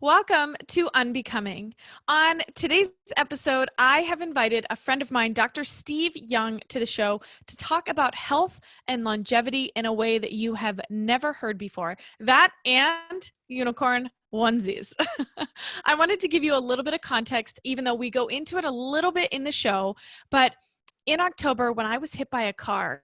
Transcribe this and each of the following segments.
Welcome to Unbecoming. On today's episode, I have invited a friend of mine, Dr. Steve Young, to the show to talk about health and longevity in a way that you have never heard before. That and unicorn onesies. I wanted to give you a little bit of context, even though we go into it a little bit in the show, but in October, when I was hit by a car,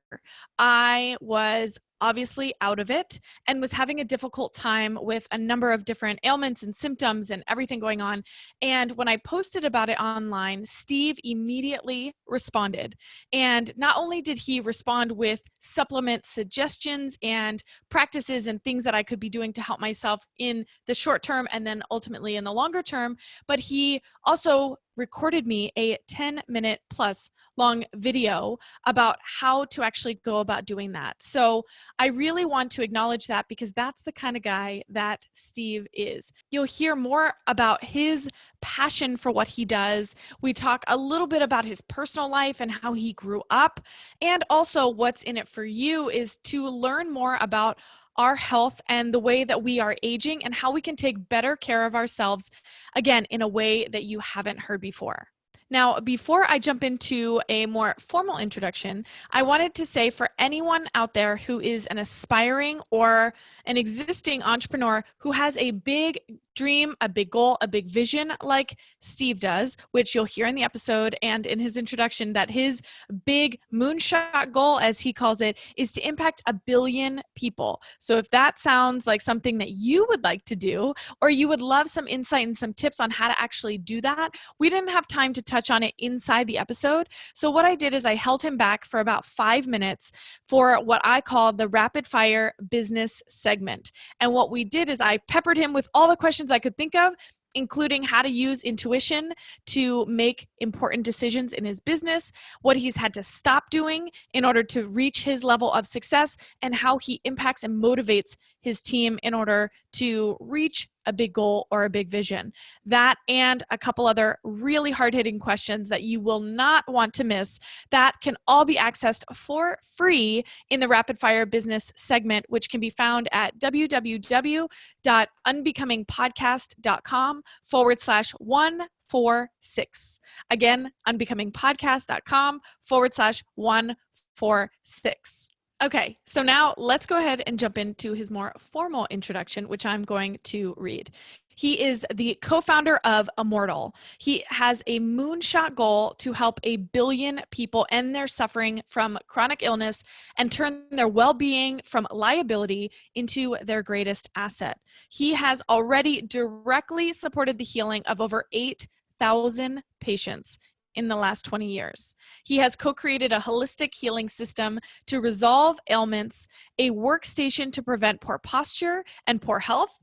I was obviously out of it and was having a difficult time with a number of different ailments and symptoms and everything going on. And when I posted about it online, Steve immediately responded. And not only did he respond with supplement suggestions and practices and things that I could be doing to help myself in the short term and then ultimately in the longer term, but he also recorded me a 10-minute plus long video about how to actually go about doing that. So I really want to acknowledge that because that's the kind of guy that Steve is. You'll hear more about his passion for what he does. We talk a little bit about his personal life and how he grew up. And also what's in it for you is to learn more about our health and the way that we are aging and how we can take better care of ourselves, again, in a way that you haven't heard before. Now, before I jump into a more formal introduction, I wanted to say for anyone out there who is an aspiring or an existing entrepreneur who has a big dream, a big goal, a big vision like Steve does, which you'll hear in the episode and in his introduction, that his big moonshot goal, as he calls it, is to impact 1 billion people. So if that sounds like something that you would like to do, or you would love some insight and some tips on how to actually do that, we didn't have time to touch on it inside the episode. So what I did is I held him back for about 5 minutes for what I call the rapid fire business segment. And what we did is I peppered him with all the questions I could think of, including how to use intuition to make important decisions in his business, what he's had to stop doing in order to reach his level of success, and how he impacts and motivates his team in order to reach a big goal or a big vision. That and a couple other really hard-hitting questions that you will not want to miss that can all be accessed for free in the Rapid Fire Business segment, which can be found at www.unbecomingpodcast.com/146. Again, unbecomingpodcast.com/146. Okay, so now let's go ahead and jump into his more formal introduction, which I'm going to read. He is the co-founder of Immortal. He has a moonshot goal to help 1 billion people end their suffering from chronic illness and turn their well-being from liability into their greatest asset. He has already directly supported the healing of over 8,000 patients in the last 20 years. He has co-created a holistic healing system to resolve ailments, a workstation to prevent poor posture and poor health,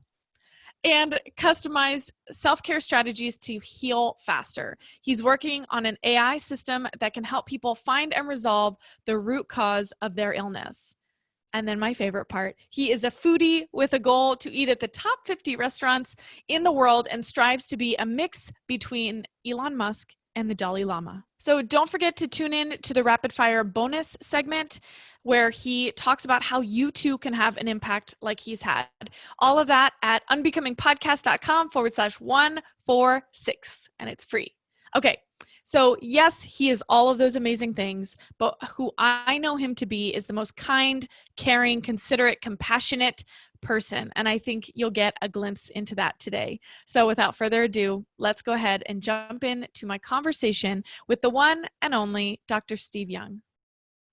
and customized self-care strategies to heal faster. He's working on an AI system that can help people find and resolve the root cause of their illness. And then my favorite part, he is a foodie with a goal to eat at the top 50 restaurants in the world and strives to be a mix between Elon Musk and the Dalai Lama. So don't forget to tune in to the Rapid Fire bonus segment where he talks about how you too can have an impact like he's had. All of that at unbecomingpodcast.com/146, and it's free. Okay, so yes, he is all of those amazing things, but who I know him to be is the most kind, caring, considerate, compassionate person. And I think you'll get a glimpse into that today. So without further ado, let's go ahead and jump into my conversation with the one and only Dr. Steve Young.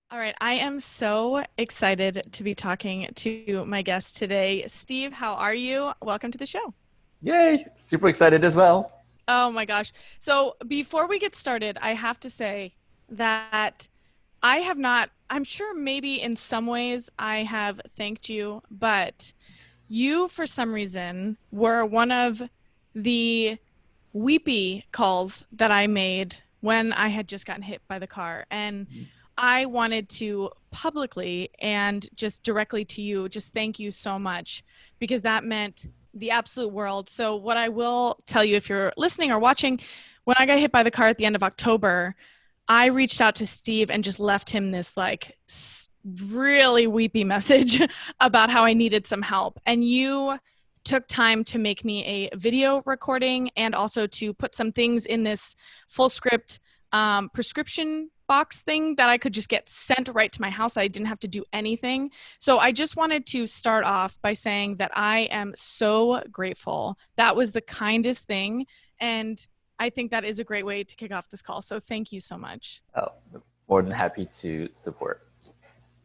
All right, I am so excited to be talking to my guest today. Steve, how are you? Welcome to the show. Yay, super excited as well. Oh my gosh. So before we get started, I have to say that I have not, I'm sure maybe in some ways I have thanked you, but you, for some reason, were one of the weepy calls that I made when I had just gotten hit by the car. And I wanted to publicly and just directly to you, just thank you so much, because that meant the absolute world. So what I will tell you, if you're listening or watching, when I got hit by the car at the end of October, I reached out to Steve and just left him this like really weepy message about how I needed some help. And you took time to make me a video recording and also to put some things in this full script prescription box thing that I could just get sent right to my house. I didn't have to do anything. So I just wanted to start off by saying that I am so grateful. That was the kindest thing. And I think that is a great way to kick off this call. So thank you so much. Oh, more than happy to support.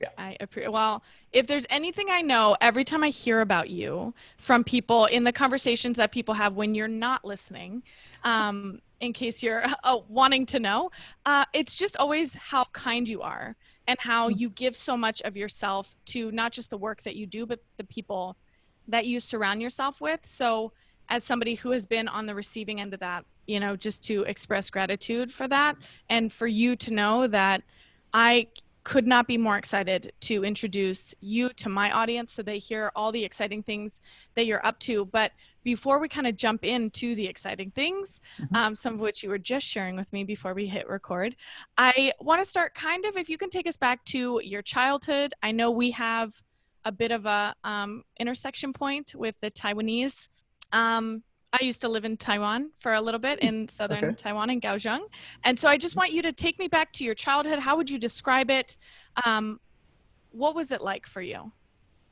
Yeah. I appreciate. Well, if there's anything I know, every time I hear about you from people in the conversations that people have when you're not listening, in case you're wanting to know, it's just always how kind you are and how you give so much of yourself to not just the work that you do, but the people that you surround yourself with. So as somebody who has been on the receiving end of that, you know, just to express gratitude for that and for you to know that I could not be more excited to introduce you to my audience so they hear all the exciting things that you're up to. But before we kind of jump into the exciting things, some of which you were just sharing with me before we hit record, I want to start kind of, if you can take us back to your childhood. I know we have a bit of a intersection point with the Taiwanese. I used to live in Taiwan for a little bit in southern Taiwan in Kaohsiung. And so I just want you to take me back to your childhood. How would you describe it? What was it like for you?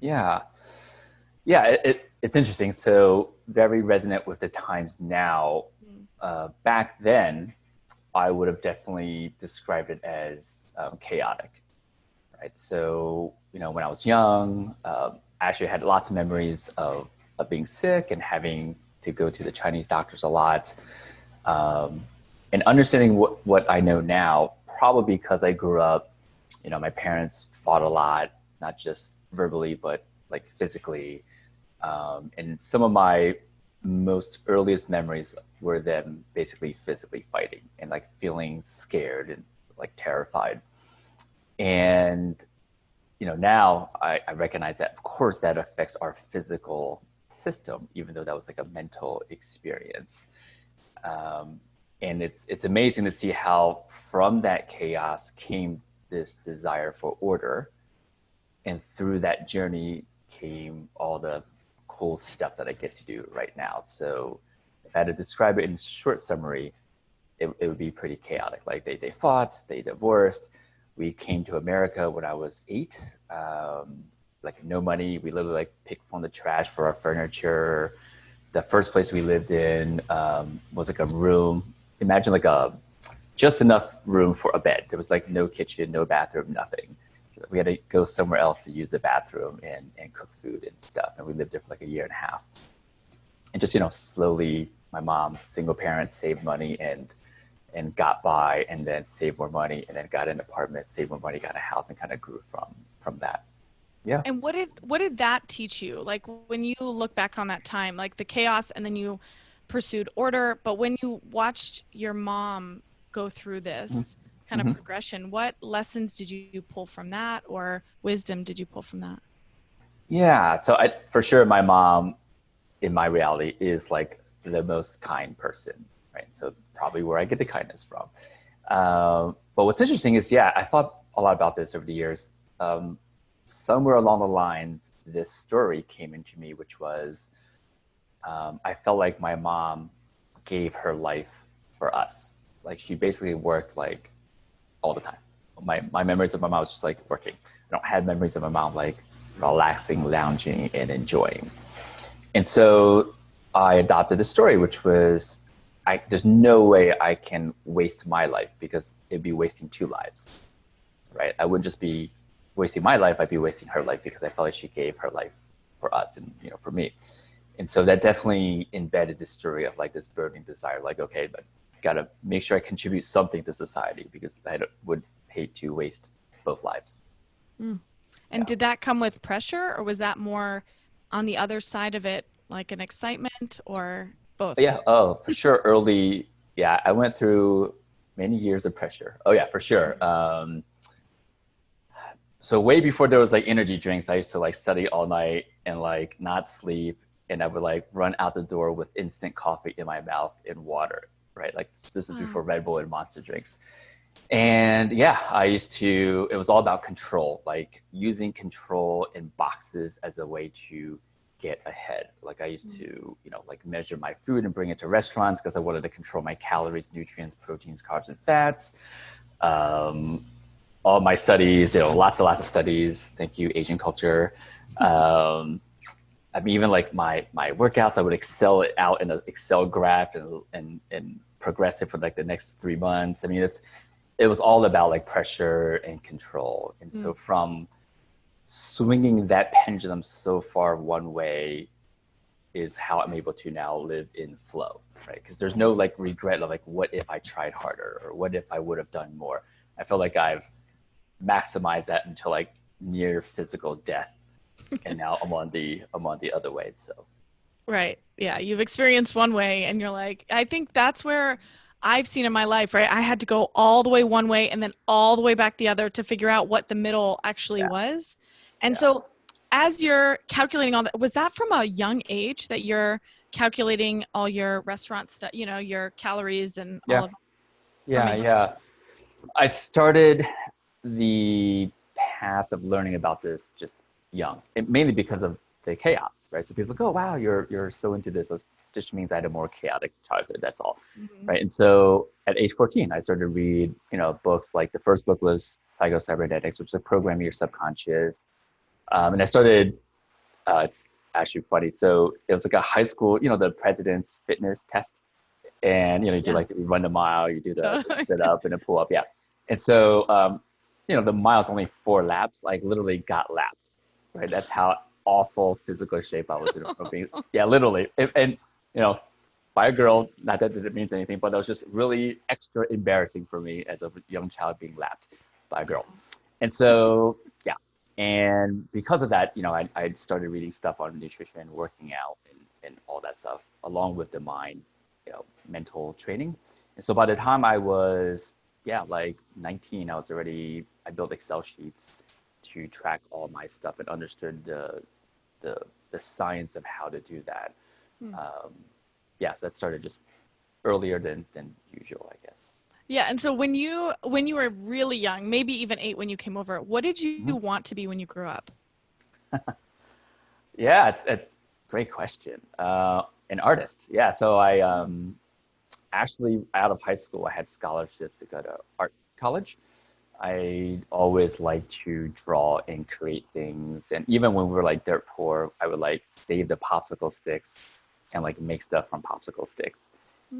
Yeah. It's interesting. So very resonant with the times now. Back then, I would have definitely described it as chaotic, right? So, you know, when I was young, I actually had lots of memories of being sick and having to go to the Chinese doctors a lot. And understanding what I know now, probably because I grew up, you know, my parents fought a lot, not just verbally, but like physically. And some of my most earliest memories were them basically physically fighting and like feeling scared and like terrified. And, you know, now I recognize that, of course, that affects our physical system, even though that was like a mental experience. And it's amazing to see how from that chaos came this desire for order. And through that journey came all the cool stuff that I get to do right now. So if I had to describe it in short summary, it would be pretty chaotic. Like they fought, they divorced. We came to America when I was 8. Like no money. We literally like picked from the trash for our furniture. The first place we lived in was like a room. Imagine like just enough room for a bed. There was like no kitchen, no bathroom, nothing. We had to go somewhere else to use the bathroom and cook food and stuff. And we lived there for like a year and a half. And just, you know, slowly my mom, single parent, saved money and got by, and then saved more money, and then got an apartment, saved more money, got a house, and kind of grew from that. Yeah. And what did that teach you? Like when you look back on that time, like the chaos, and then you pursued order, but when you watched your mom go through this kind of progression, what lessons did you pull from that, or wisdom did you pull from that? Yeah. So for sure, my mom in my reality is like the most kind person, right? So probably where I get the kindness from. But what's interesting is, yeah, I thought a lot about this over the years. Somewhere along the lines, this story came into me, which was, I felt like my mom gave her life for us. Like she basically worked like all the time. My memories of my mom was just like working. I don't have memories of my mom like relaxing, lounging, and enjoying. And so I adopted the story, which was, there's no way I can waste my life because it'd be wasting 2 lives, right? I wouldn't just be wasting my life, I'd be wasting her life because I felt like she gave her life for us and, you know, for me. And so that definitely embedded the story of like this burning desire, like, okay, but gotta make sure I contribute something to society because I would hate to waste both lives. And did that come with pressure, or was that more on the other side of it, like an excitement, or both? Yeah, oh, for sure. Early, yeah, I went through many years of pressure. Oh yeah, for sure. So way before there was like energy drinks, I used to like study all night and like not sleep. And I would like run out the door with instant coffee in my mouth and water, right? Like this is before Red Bull and Monster drinks. And yeah, it was all about control, like using control in boxes as a way to get ahead. Like I used to, like measure my food and bring it to restaurants because I wanted to control my calories, nutrients, proteins, carbs, and fats. Um, all my studies, lots and lots of studies. Thank you, Asian culture. Um, I mean, even like my workouts, I would Excel it out in an Excel graph and progress it for like the next 3 months. I mean, it was all about like pressure and control. And so from swinging that pendulum so far one way is how I'm able to now live in flow, right? Because there's no like regret of like, what if I tried harder or what if I would have done more? I feel like I've maximized that until like near physical death, and now I'm on the other way. So Right. Yeah. You've experienced one way and you're like, I think that's where I've seen in my life, right? I had to go all the way one way and then all the way back the other to figure out what the middle actually yeah, was. And yeah, so as you're calculating all that, was that from a young age that you're calculating all your restaurant stuff, your calories and all yeah, of from a yeah, young yeah. I started the path of learning about this just young, and mainly because of the chaos, right? So people go, "Wow, you're so into this." It just means I had a more chaotic childhood. That's all, Mhm. right? And so at age 14, I started to read, books. Like the first book was Psycho Cybernetics, which is a programming your subconscious. And I started. It's actually funny. So it was like a high school, the president's fitness test, and you do Yeah. like you run the mile, you do the Totally. sit up and the pull up, yeah. And so the mile's only 4 laps, like literally got lapped, right? That's how awful physical shape I was in from being, yeah, literally. And by a girl, not that it means anything, but it was just really extra embarrassing for me as a young child being lapped by a girl. And so yeah, and because of that, I started reading stuff on nutrition, working out, and all that stuff, along with the mind, mental training. And so by the time I was, yeah, like 19, I built Excel sheets to track all my stuff and understood the, the science of how to do that. Hmm. Um, yeah, so that started just earlier than usual, I guess. Yeah, and so when you were really young, maybe even 8 when you came over, what did you Mhm. want to be when you grew up? Yeah, it's a great question. An artist. Yeah, so I actually out of high school, I had scholarships to go to art college. I always liked to draw and create things, and even when we were like dirt poor, I would like save the popsicle sticks and like make stuff from popsicle sticks.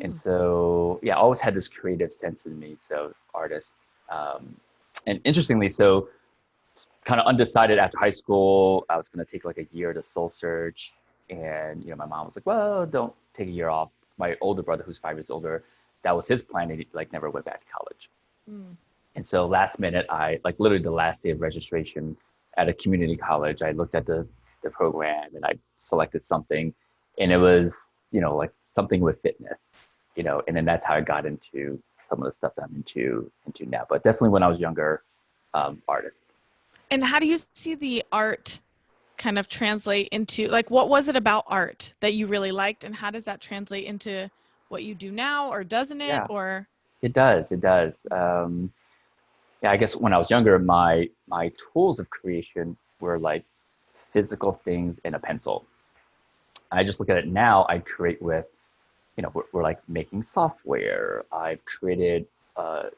And Mm. so yeah, I always had this creative sense in me. So artist. Um, and interestingly, so kind of undecided after high school. I was going to take like a year to soul search. And, my mom was like, well, don't take a year off. My older brother, who's 5 years older, that was his plan. And he like never went back to college. Mm. And so last minute, I like literally the last day of registration at a community college, I looked at the program and I selected something, and it was, like something with fitness, and then that's how I got into some of the stuff that I'm into now. But definitely when I was younger, artist. And how do you see the art kind of translate into, like, what was it about art that you really liked, and how does that translate into what you do now, or doesn't it? Yeah, Or it does. It does. Yeah, I guess when I was younger, my tools of creation were like physical things and a pencil. I just look at it now. I create with, we're like making software. I've created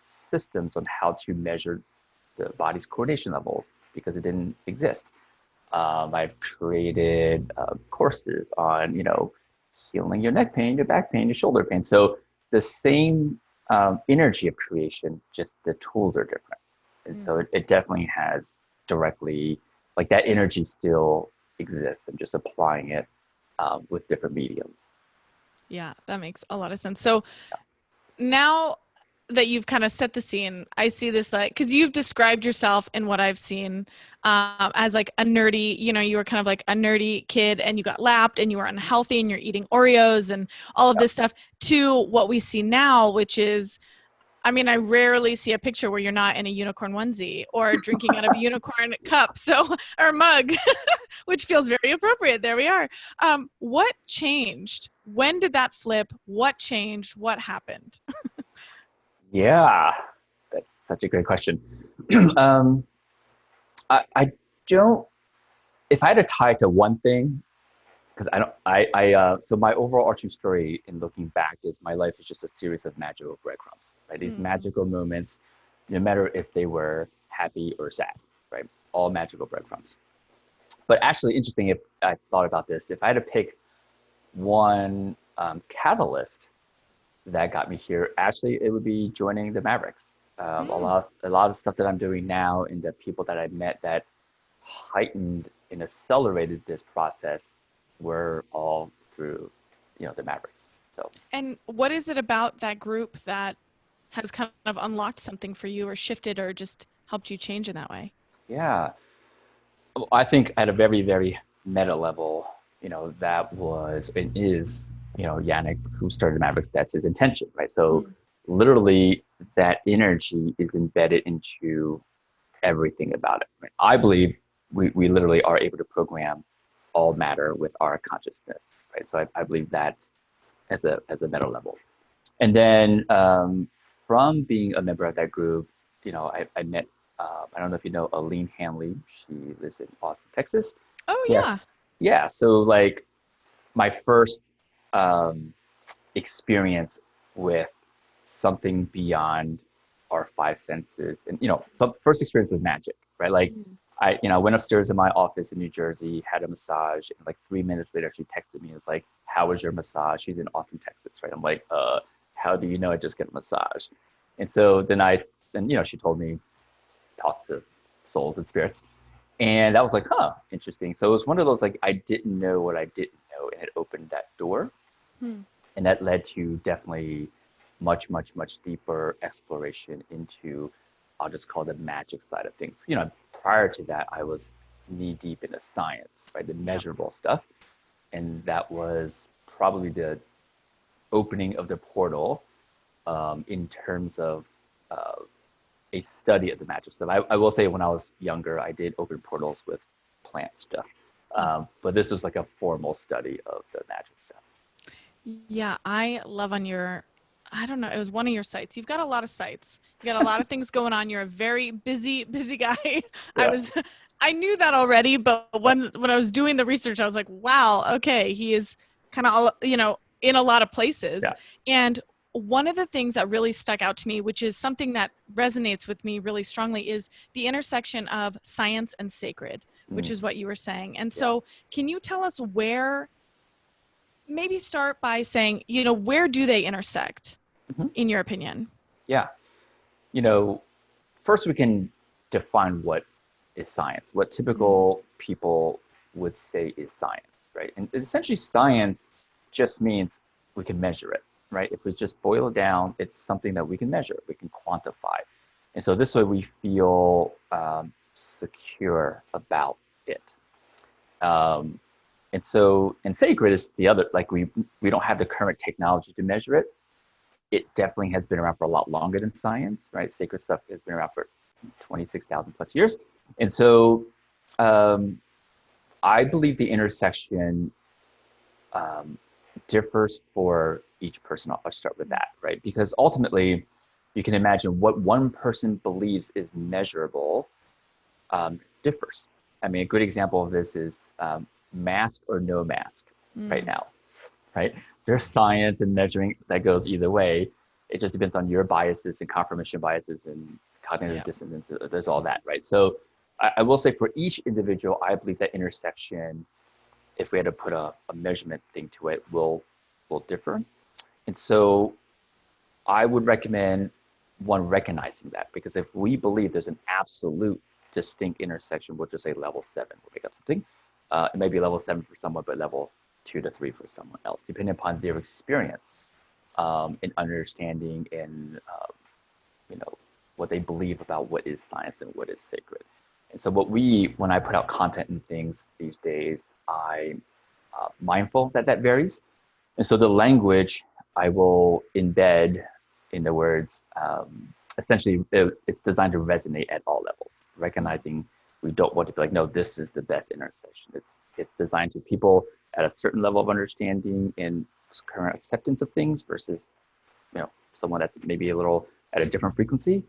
systems on how to measure the body's coordination levels because it didn't exist. I've created courses on, healing your neck pain, your back pain, your shoulder pain. So the same energy of creation, just the tools are different. And so mm, it definitely has directly, like that energy still exists and just applying it with different mediums. yeah, that makes a lot of sense. So now that you've kind of set the scene, I see this, like, because you've described yourself in what I've seen as like a nerdy, you were kind of like a nerdy kid and you got lapped and you were unhealthy and you're eating Oreos and all of Yeah. this stuff, to what we see now, which is, I mean, I rarely see a picture where you're not in a unicorn onesie or drinking out of a unicorn cup, so, or mug, which feels very appropriate. There we are. What changed? When did that flip? What changed? What happened? Yeah, that's such a great question. I don't, if I had to tie it to one thing, because so my overarching story in looking back is my life is just a series of magical breadcrumbs, right? These Mm. magical moments, no matter if they were happy or sad, right? All magical breadcrumbs. But actually, interesting, if I thought about this, if I had to pick one catalyst that got me here, actually, it would be joining the Mavericks. Mm. A lot of stuff that I'm doing now and the people that I met that heightened and accelerated this process were all through, the Mavericks. So And what is it about that group that has kind of unlocked something for you or shifted or just helped you change in that way? yeah, I think at a very, very meta level, that was and is, Yannick, who started Mavericks, that's his intention, right? So Mm. literally that energy is embedded into everything about it. Right? I believe we literally are able to program all matter with our consciousness, right? So I believe that as a meta level. And then from being a member of that group, I met, I don't know if you know Aline Hanley. She lives in Austin, Texas. Oh, Yeah. yeah. Yeah. So like my first um, experience with something beyond our five senses and, some first experience with magic, right? Like Mm. I went upstairs in my office in New Jersey, had a massage, and like 3 minutes later, she texted me. It was like, "How was your massage?" She's in Austin, Texas, right? I'm like, how do you know I just get a massage? And so then she told me, talk to souls and spirits. And that was like, huh, interesting. So it was one of those like I didn't know what I didn't know, and it opened that door. Hmm. And that led to definitely much, much, much deeper exploration into, I'll just call the magic side of things. Prior to that, I was knee deep in the science, right? The Yep. measurable stuff. And that was probably the opening of the portal in terms of uh, a study of the magic stuff. I will say when I was younger, I did open portals with plant stuff. But this was like a formal study of the magic stuff. Yeah, I love on your, I don't know, it was one of your sites. You've got a lot of sites. You got a lot of things going on. You're a very busy, busy guy. I Yeah. was, I knew that already, but when I was doing the research, I was like, wow, okay, he is kind of all, in a lot of places. Yeah. And one of the things that really stuck out to me, which is something that resonates with me really strongly, is the intersection of science and sacred, which Mm, is what you were saying. And yeah. so, can you tell us where? Maybe start by saying, where do they intersect, Mhm. in your opinion? Yeah. You know, First we can define what is science, what Mm. typical people would say is science, right? And essentially science just means we can measure it, right? If we just boil it down, it's something that we can measure, we can quantify. And so this way we feel secure about it. Um, and sacred is the other, like we don't have the current technology to measure it. It definitely has been around for a lot longer than science, right? Sacred stuff has been around for 26,000 plus years. And so um, I believe the intersection um, differs for each person. I'll start with that, right? Because ultimately, you can imagine what one person believes is measurable differs. I mean, a good example of this is mask or no mask right Mm. now, right? There's science and measuring that goes either way. It just depends on your biases and confirmation biases and cognitive Yeah. dissonance. There's all that, right? So I will say for each individual, I believe that intersection, if we had to put a measurement thing to it, will differ. And so I would recommend one recognizing that, because if we believe there's an absolute distinct intersection, we'll just say level 7 will pick up something. It may be level 7 for someone, but level 2 to 3 for someone else, depending upon their experience in understanding and you know what they believe about what is science and what is sacred. And so when I put out content and things these days, I'm mindful that that varies. And so the language I will embed in the words, essentially it's designed to resonate at all levels, Mm. recognizing we don't want to be like, no, this is the best intersection. It's designed to people at a certain level of understanding and current acceptance of things versus, someone that's maybe a little at a different frequency.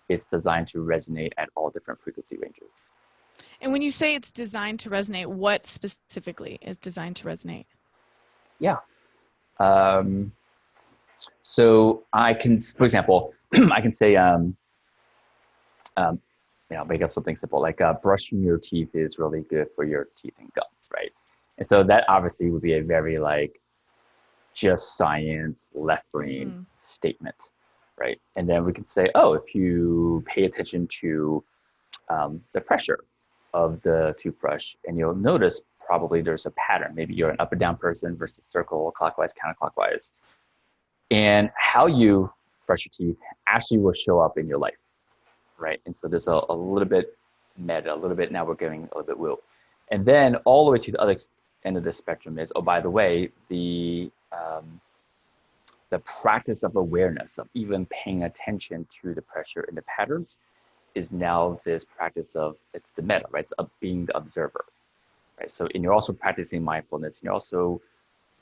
It's designed to resonate at all different frequency ranges. And when you say it's designed to resonate, what specifically is designed to resonate? Yeah. Um, so I can, for example, I can say, um, make up something simple like brushing your teeth is really good for your teeth and gums, right? And so that obviously would be a very like just science, left brain Mm-hmm. statement, right? And then we can say, oh, if you pay attention to the pressure of the toothbrush, and you'll notice probably there's a pattern. Maybe you're an up and down person versus circle, clockwise, counterclockwise. And how you brush your teeth actually will show up in your life, right? And so there's a little bit meta, a little bit, now we're getting a little bit woo. And then all the way to the other end of the spectrum is, oh, by the way, the practice of awareness, of even paying attention to the pressure and the patterns, is now this practice of, it's the meta, right? It's of being the observer, right? So, and you're also practicing mindfulness, and you're also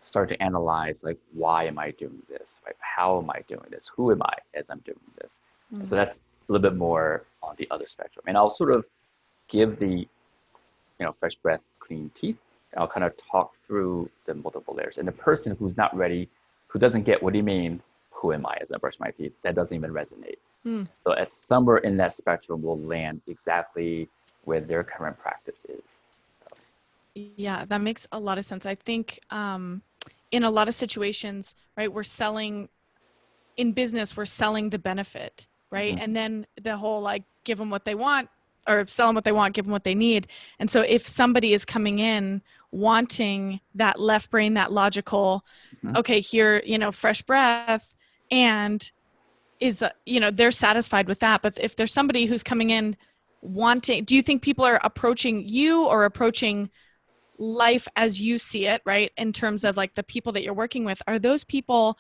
start to analyze, like, why am I doing this, right? How am I doing this? Who am I as I'm doing this? And so that's a little bit more on the other spectrum. And I'll sort of give the, fresh breath, clean teeth. And I'll kind of talk through the multiple layers. And the person who's not ready, who doesn't get, what do you mean, who am I as I brush my teeth? That doesn't even resonate. Mm. So at somewhere in that spectrum will land exactly where their current practice is. Yeah, that makes a lot of sense. I think in a lot of situations, right, in business, we're selling the benefit, right? Mm-hmm. And then the whole like give them what they want or sell them what they want, give them what they need. And so if somebody is coming in wanting that left brain, that logical, Mm-hmm. okay, here, fresh breath, and is, they're satisfied with that. But if there's somebody who's coming in wanting, do you think people are approaching you or approaching life as you see it, right? In terms of like the people that you're working with, are those people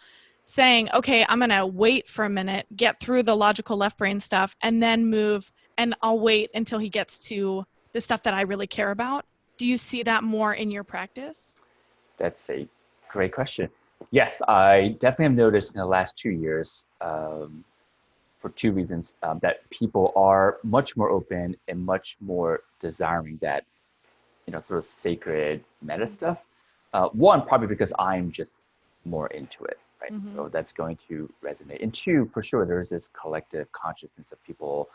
saying, okay, I'm going to wait for a minute, get through the logical left brain stuff, and then move, and I'll wait until he gets to the stuff that I really care about? Do you see that more in your practice? That's a great question. Yes, I definitely have noticed in the last 2 years, for two reasons, that people are much more open and much more desiring that, sort of sacred meta stuff. One, probably because I'm just more into it, right? Mm-hmm. So that's going to resonate. And two, for sure, there's this collective consciousness of people.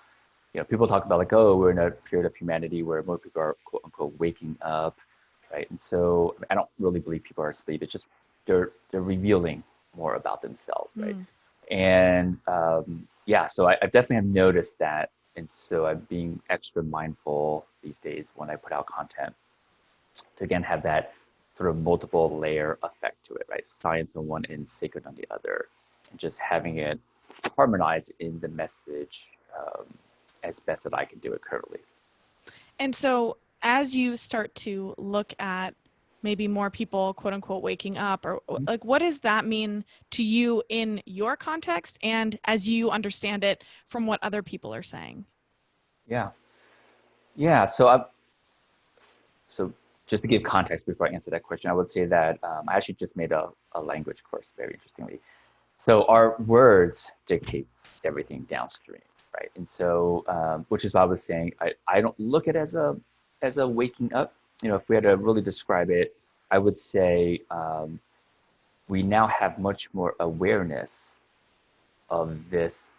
People talk about like, oh, we're in a period of humanity where more people are quote unquote waking up, right? And so I don't really believe people are asleep. It's just they're revealing more about themselves, right? Mm. And yeah, so I definitely have noticed that, and so I'm being extra mindful these days when I put out content to again have that sort of multiple layer effect to it, right? Science on one and sacred on the other, and just having it harmonize in the message as best that I can do it currently. And so as you start to look at maybe more people, quote unquote, waking up, or like, what does that mean to you in your context and as you understand it from what other people are saying? Yeah, yeah. So just to give context before I answer that question, I would say that I actually just made a language course, very interestingly. So our words dictates everything downstream, right? And so, which is why I was saying I don't look at it as a waking up. If we had to really describe it, I would say we now have much more awareness of this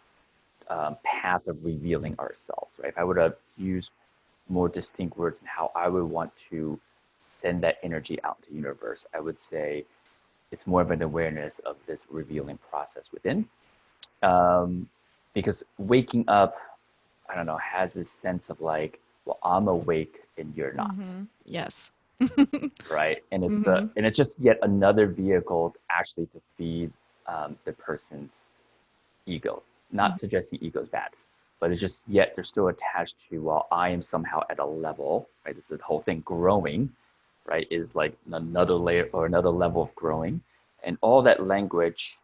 path of revealing ourselves, right? If I were to use more distinct words and how I would want to send that energy out to the universe, I would say it's more of an awareness of this revealing process within. Because waking up, I don't know, has this sense of like, well, I'm awake and you're not, Mm-hmm. Yes. right? And Mm-hmm. it's just yet another vehicle actually to feed the person's ego. Not suggesting ego is bad, but it's just yet they're still attached to, well, I am somehow at a level, right? This is the whole thing. Growing, right, is like another layer or another level of growing, and all that language,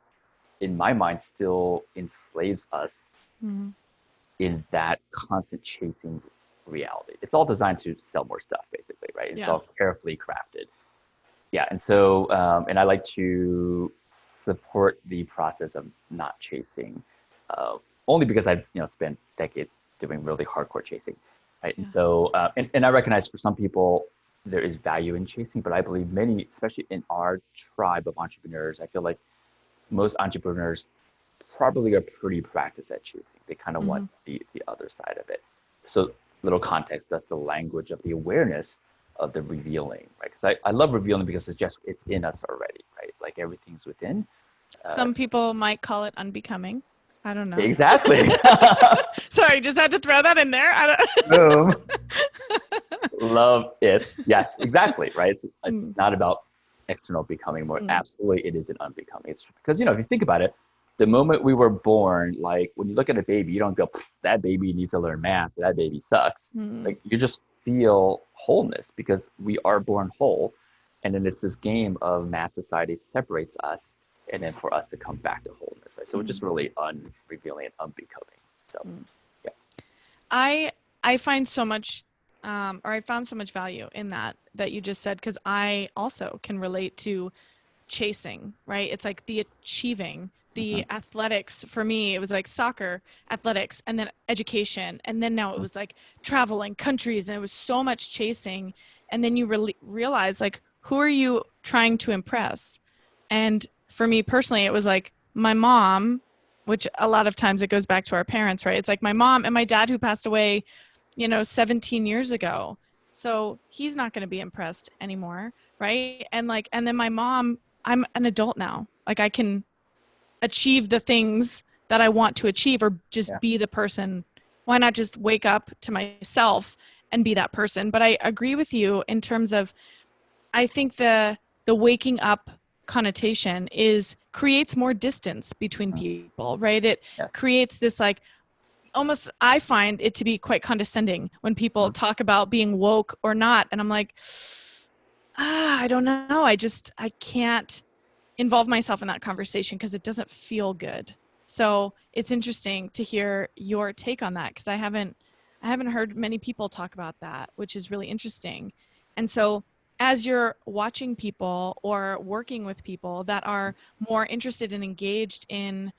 in my mind, still enslaves us Mm-hmm. in that constant chasing reality. It's all designed to sell more stuff, basically, right? It's Yeah. all carefully crafted. Yeah, and so, and I like to support the process of not chasing, uh, only because I've spent decades doing really hardcore chasing. right? And Yeah. so, and I recognize for some people there is value in chasing, but I believe many, especially in our tribe of entrepreneurs, I feel like most entrepreneurs probably are pretty practiced at chasing. They kind of want Hmm. the other side of it. So, little context, that's the language of the awareness of the revealing, right? Because I love revealing because it's in us already, right? Like everything's within. Uh, Some people might call it unbecoming. I don't know. exactly. Sorry, just had to throw that in there. I Boom. don't... Love it. Yes, exactly. Right. It's Mm, not about external becoming more. mm, Absolutely, it is an unbecoming. It's because, if you think about it, the moment we were born, like when you look at a baby, you don't go, that baby needs to learn math. That baby sucks. mm, Like you just feel wholeness because we are born whole. And then it's this game of mass society separates us and then for us to come back to wholeness. Right. So it's just mm, really unrevealing and unbecoming. So, mm. yeah. I I find so much, or I found so much value in that you just said, because I also can relate to chasing, right? It's like the achieving, Mm-hmm. the athletics. For me, it was like soccer, athletics, and then education, and then now it was like traveling countries, and it was so much chasing. And then you realize, like, who are you trying to impress? And for me personally, it was like my mom, which a lot of times it goes back to our parents, right? It's like my mom and my dad who passed away, 17 years ago. So he's not going to be impressed anymore, right? And then my mom, I'm an adult now. Like I can achieve the things that I want to achieve or just Yeah. be the person. Why not just wake up to myself and be that person? But I agree with you in terms of, I think the waking up connotation is creates more distance between Mm-hmm. people, right? It Yes. creates this, like, almost, I find it to be quite condescending when people Mm-hmm. talk about being woke or not, and I'm like, I don't know. I can't involve myself in that conversation because it doesn't feel good. So it's interesting to hear your take on that, because I haven't heard many people talk about that, which is really interesting. And so as you're watching people or working with people that are more interested and engaged in,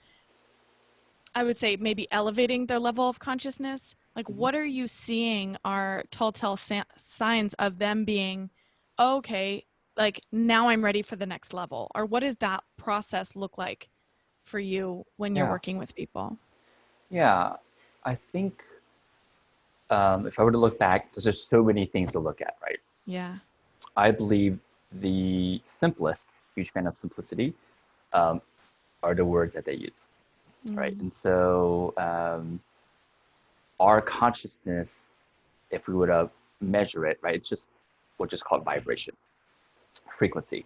I would say, maybe elevating their level of consciousness, like, Mm-hmm. what are you seeing are telltale signs of them being, "Oh, okay, like now I'm ready for the next level," or what does that process look like for you when you're Yeah. working with people? Yeah, I think if I were to look back, there's just so many things to look at, right? Yeah. I believe the simplest, huge fan of simplicity, um, are the words that they use, right? Mm, And so our consciousness, if we were to measure it, right, it's just we'll just call it vibration, frequency.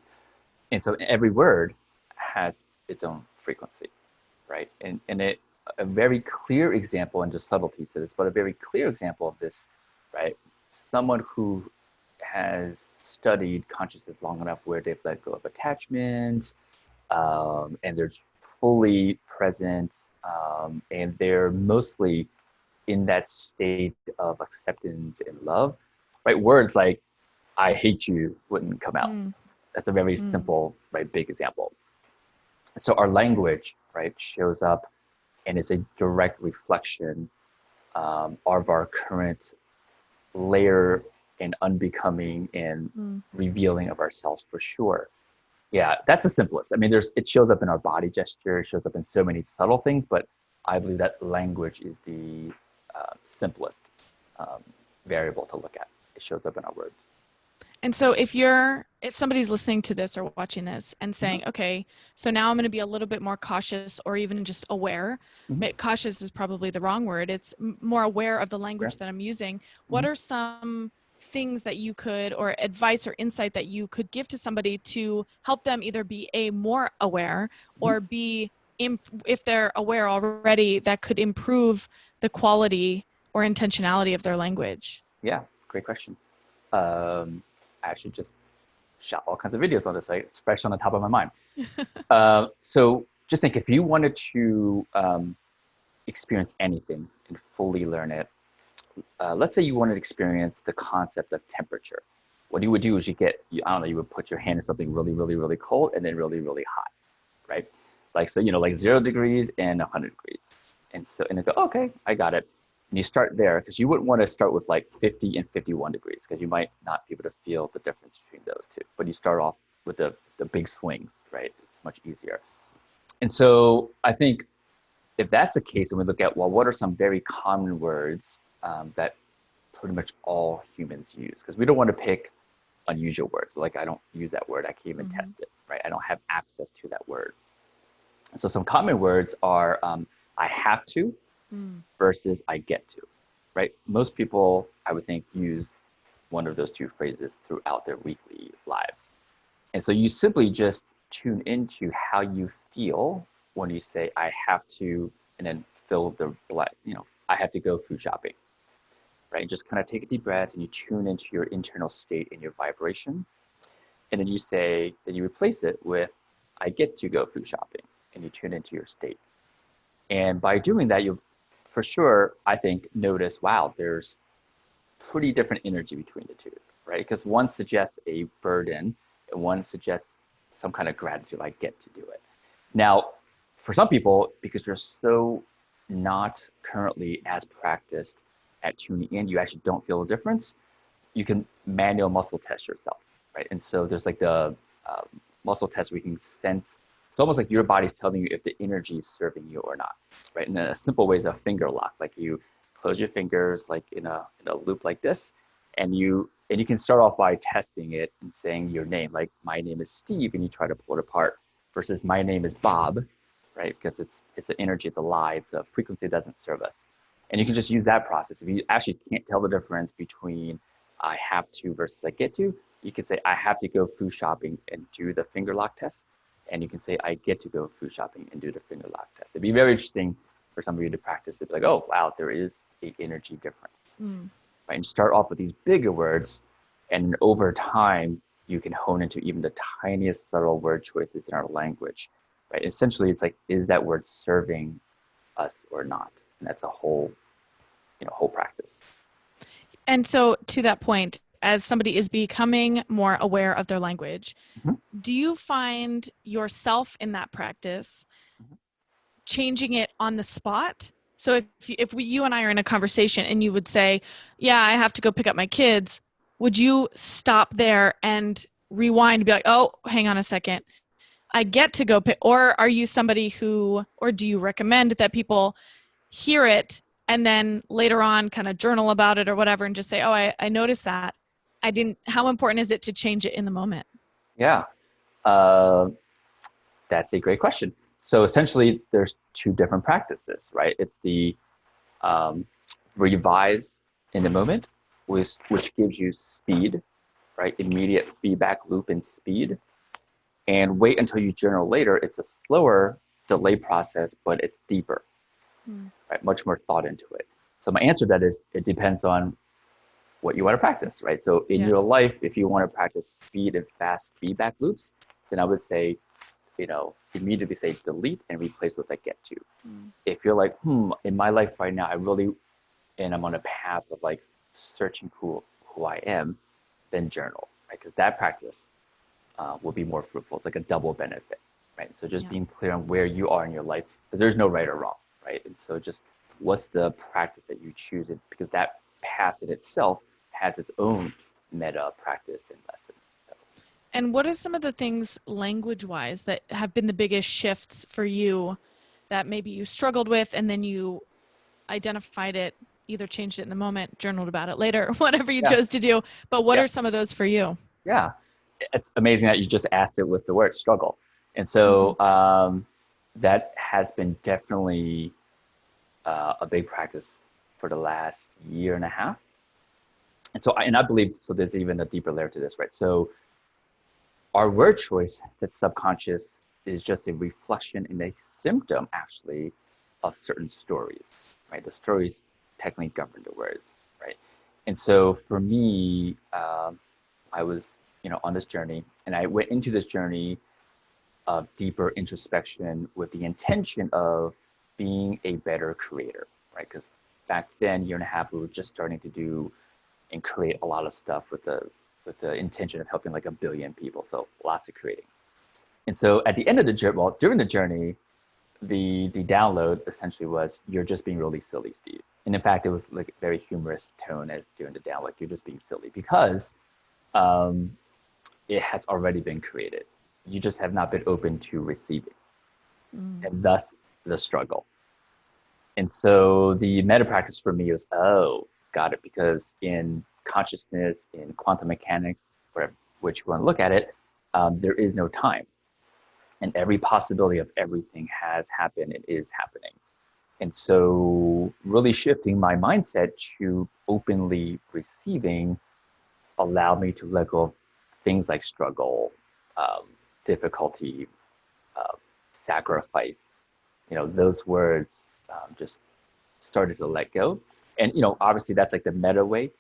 And so every word has its own frequency, right? And a very clear example, and just subtleties to this, but a very clear example of this, right? Someone who has studied consciousness long enough where they've let go of attachment, and they're fully present, and they're mostly in that state of acceptance and love, right? Words like "I hate you" wouldn't come out. mm, That's a very mm, simple, right, big example. So our language, right, shows up and is a direct reflection of our current layer and unbecoming and mm. revealing of ourselves for sure. Yeah, that's the simplest. I mean, it shows up in our body gesture, it shows up in so many subtle things, but I believe that language is the simplest um, variable to look at. It shows up in our words. And so if somebody's listening to this or watching this and Mm-hmm. saying, okay, so now I'm going to be a little bit more cautious or even just aware. Mm-hmm. Cautious is probably the wrong word. It's more aware of the Yeah. language that I'm using. What Mm-hmm. are some things that you could, or advice or insight that you could give to somebody to help them either be more aware, Mm-hmm. or if they're aware already, that could improve the quality or intentionality of their language? Yeah, great question. I actually just shot all kinds of videos on this. Like, it's fresh on the top of my mind. So just think if you wanted to experience anything and fully learn it, let's say you wanted to experience the concept of temperature. What you would do is I don't know, you would put your hand in something really, really, really cold and then really, really hot, right? Like, so, like 0 degrees and 100 degrees. And then go, okay, I got it. And you start there because you wouldn't want to start with like 50 and 51 degrees because you might not be able to feel the difference between those two. But you start off with the big swings, right? It's much easier. And so I think if that's the case, and we look at, well, what are some very common words that pretty much all humans use? Because we don't want to pick unusual words. Like, I don't use that word. I can't even test it, right? I don't have access to that word. So some common words are I have to versus I get to, right? Most people, I would think, use one of those two phrases throughout their weekly lives. And so you simply just tune into how you feel when you say, I have to, and then fill the blank, I have to go food shopping, right? Just kind of take a deep breath and you tune into your internal state and your vibration. And then you say, then you replace it with, I get to go food shopping, and you tune into your state. And by doing that, you'll for sure, I think, notice, wow, there's pretty different energy between the two, right? Because one suggests a burden and one suggests some kind of gratitude, I get to do it. Now, for some people, because you're so not currently as practiced at tuning in, you actually don't feel a difference, you can manual muscle test yourself, right? And so there's like the muscle test where you can sense, it's almost like your body's telling you if the energy is serving you or not, right? And a simple way is a finger lock, like you close your fingers like in a loop like this, and you can start off by testing it and saying your name, like my name is Steve, and you try to pull it apart, versus my name is Bob, right? Because it's an energy, it's a lie, it's a frequency that doesn't serve us. And you can just use that process. If you actually can't tell the difference between I have to versus I get to, you can say I have to go food shopping and do the finger lock test. And you can say I get to go food shopping and do the finger lock test. It'd be very interesting for some of you to practice it. Like, oh, wow, there is an energy difference. Right? And start off with these bigger words. And over time, you can hone into even the tiniest subtle word choices in our language. Right? Essentially, it's like, is that word serving us or not? And that's a whole practice. And so to that point, as somebody is becoming more aware of their language, do you find yourself in that practice changing it on the spot? So if you and I are in a conversation and you would say, yeah, I have to go pick up my kids, would you stop there and rewind and be like, oh, hang on a second, I get to go pick, or are you somebody or do you recommend that people hear it and then later on kind of journal about it or whatever and just say, oh, I noticed that. How important is it to change it in the moment? Yeah, that's a great question. So essentially, there's two different practices, right? It's the revise in the moment, which gives you speed, right? Immediate feedback loop and speed. And wait until you journal later. It's a slower delay process, but it's deeper, right? Much more thought into it. So my answer to that is it depends on what you want to practice, right? So in your life, if you want to practice speed and fast feedback loops, then I would say, immediately say delete and replace with a get to. If you're like, in my life right now, and I'm on a path of like searching who I am, then journal, right? Because that practice will be more fruitful. It's like a double benefit, right? So just being clear on where you are in your life, because there's no right or wrong, right? And so just what's the practice that you choose, because that path in itself has its own meta practice and lesson. So. And what are some of the things language-wise that have been the biggest shifts for you that maybe you struggled with and then you identified it, either changed it in the moment, journaled about it later, whatever you chose to do. But what are some of those for you? Yeah, it's amazing that you just asked it with the word struggle. And so that has been definitely a big practice for the last year and a half. And so, I believe, so there's even a deeper layer to this, right? So our word choice, that's subconscious, is just a reflection and a symptom, actually, of certain stories, right? The stories technically govern the words, right? And so for me, I was, on this journey, and I went into this journey of deeper introspection with the intention of being a better creator, right? Because back then, year and a half, we were just starting to do and create a lot of stuff with the intention of helping like 1 billion people. So lots of creating. And so at the end of the journey, during the journey, the download essentially was, you're just being really silly, Steve. And in fact, it was like a very humorous tone as during the down, like you're just being silly because um, it has already been created. You just have not been open to receiving, Mm. and thus the struggle. And so the meta practice for me was, oh, got it, because in consciousness, in quantum mechanics, whatever which you want to look at it, there is no time, and every possibility of everything has happened and is happening. And so, really shifting my mindset to openly receiving allowed me to let go of things like struggle, um, difficulty, uh, sacrifice. Those words just started to let go. And obviously, that's like the meta way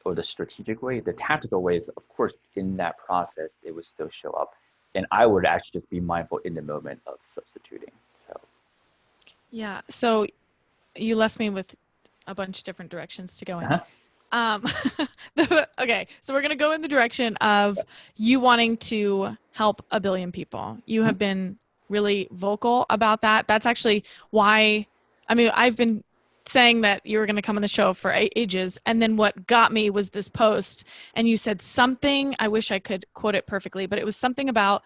or the strategic way. The tactical ways, of course, in that process, they would still show up. And I would actually just be mindful in the moment of substituting. So, Yeah. So you left me with a bunch of different directions to go in. uh-huh. Um, okay, so we're gonna go in the direction of you wanting to help a billion people. You have been really vocal about that. That's actually why, I mean, I've been saying that you were gonna come on the show for ages, and then what got me was this post, and you said something, I wish I could quote it perfectly, but it was something about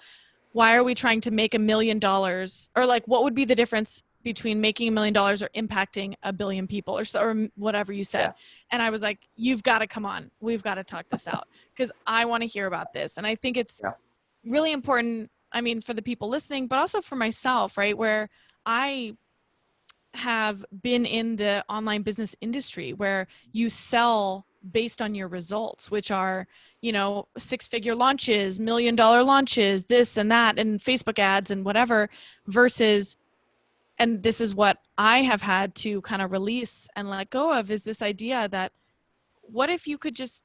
why are we trying to make $1 million, or like what would be the difference between making $1 million or impacting a billion people, or so, or whatever you Yeah, said. And I was like, you've got to come on, we've got to talk this out, because I want to hear about this. And I think it's yeah, really important, I mean, for the people listening, but also for myself, right, where I have been in the online business industry where you sell based on your results, which are, 6-figure launches, $1 million launches, this and that, and Facebook ads and whatever, versus, and this is what I have had to kind of release and let go of, is this idea that what if you could just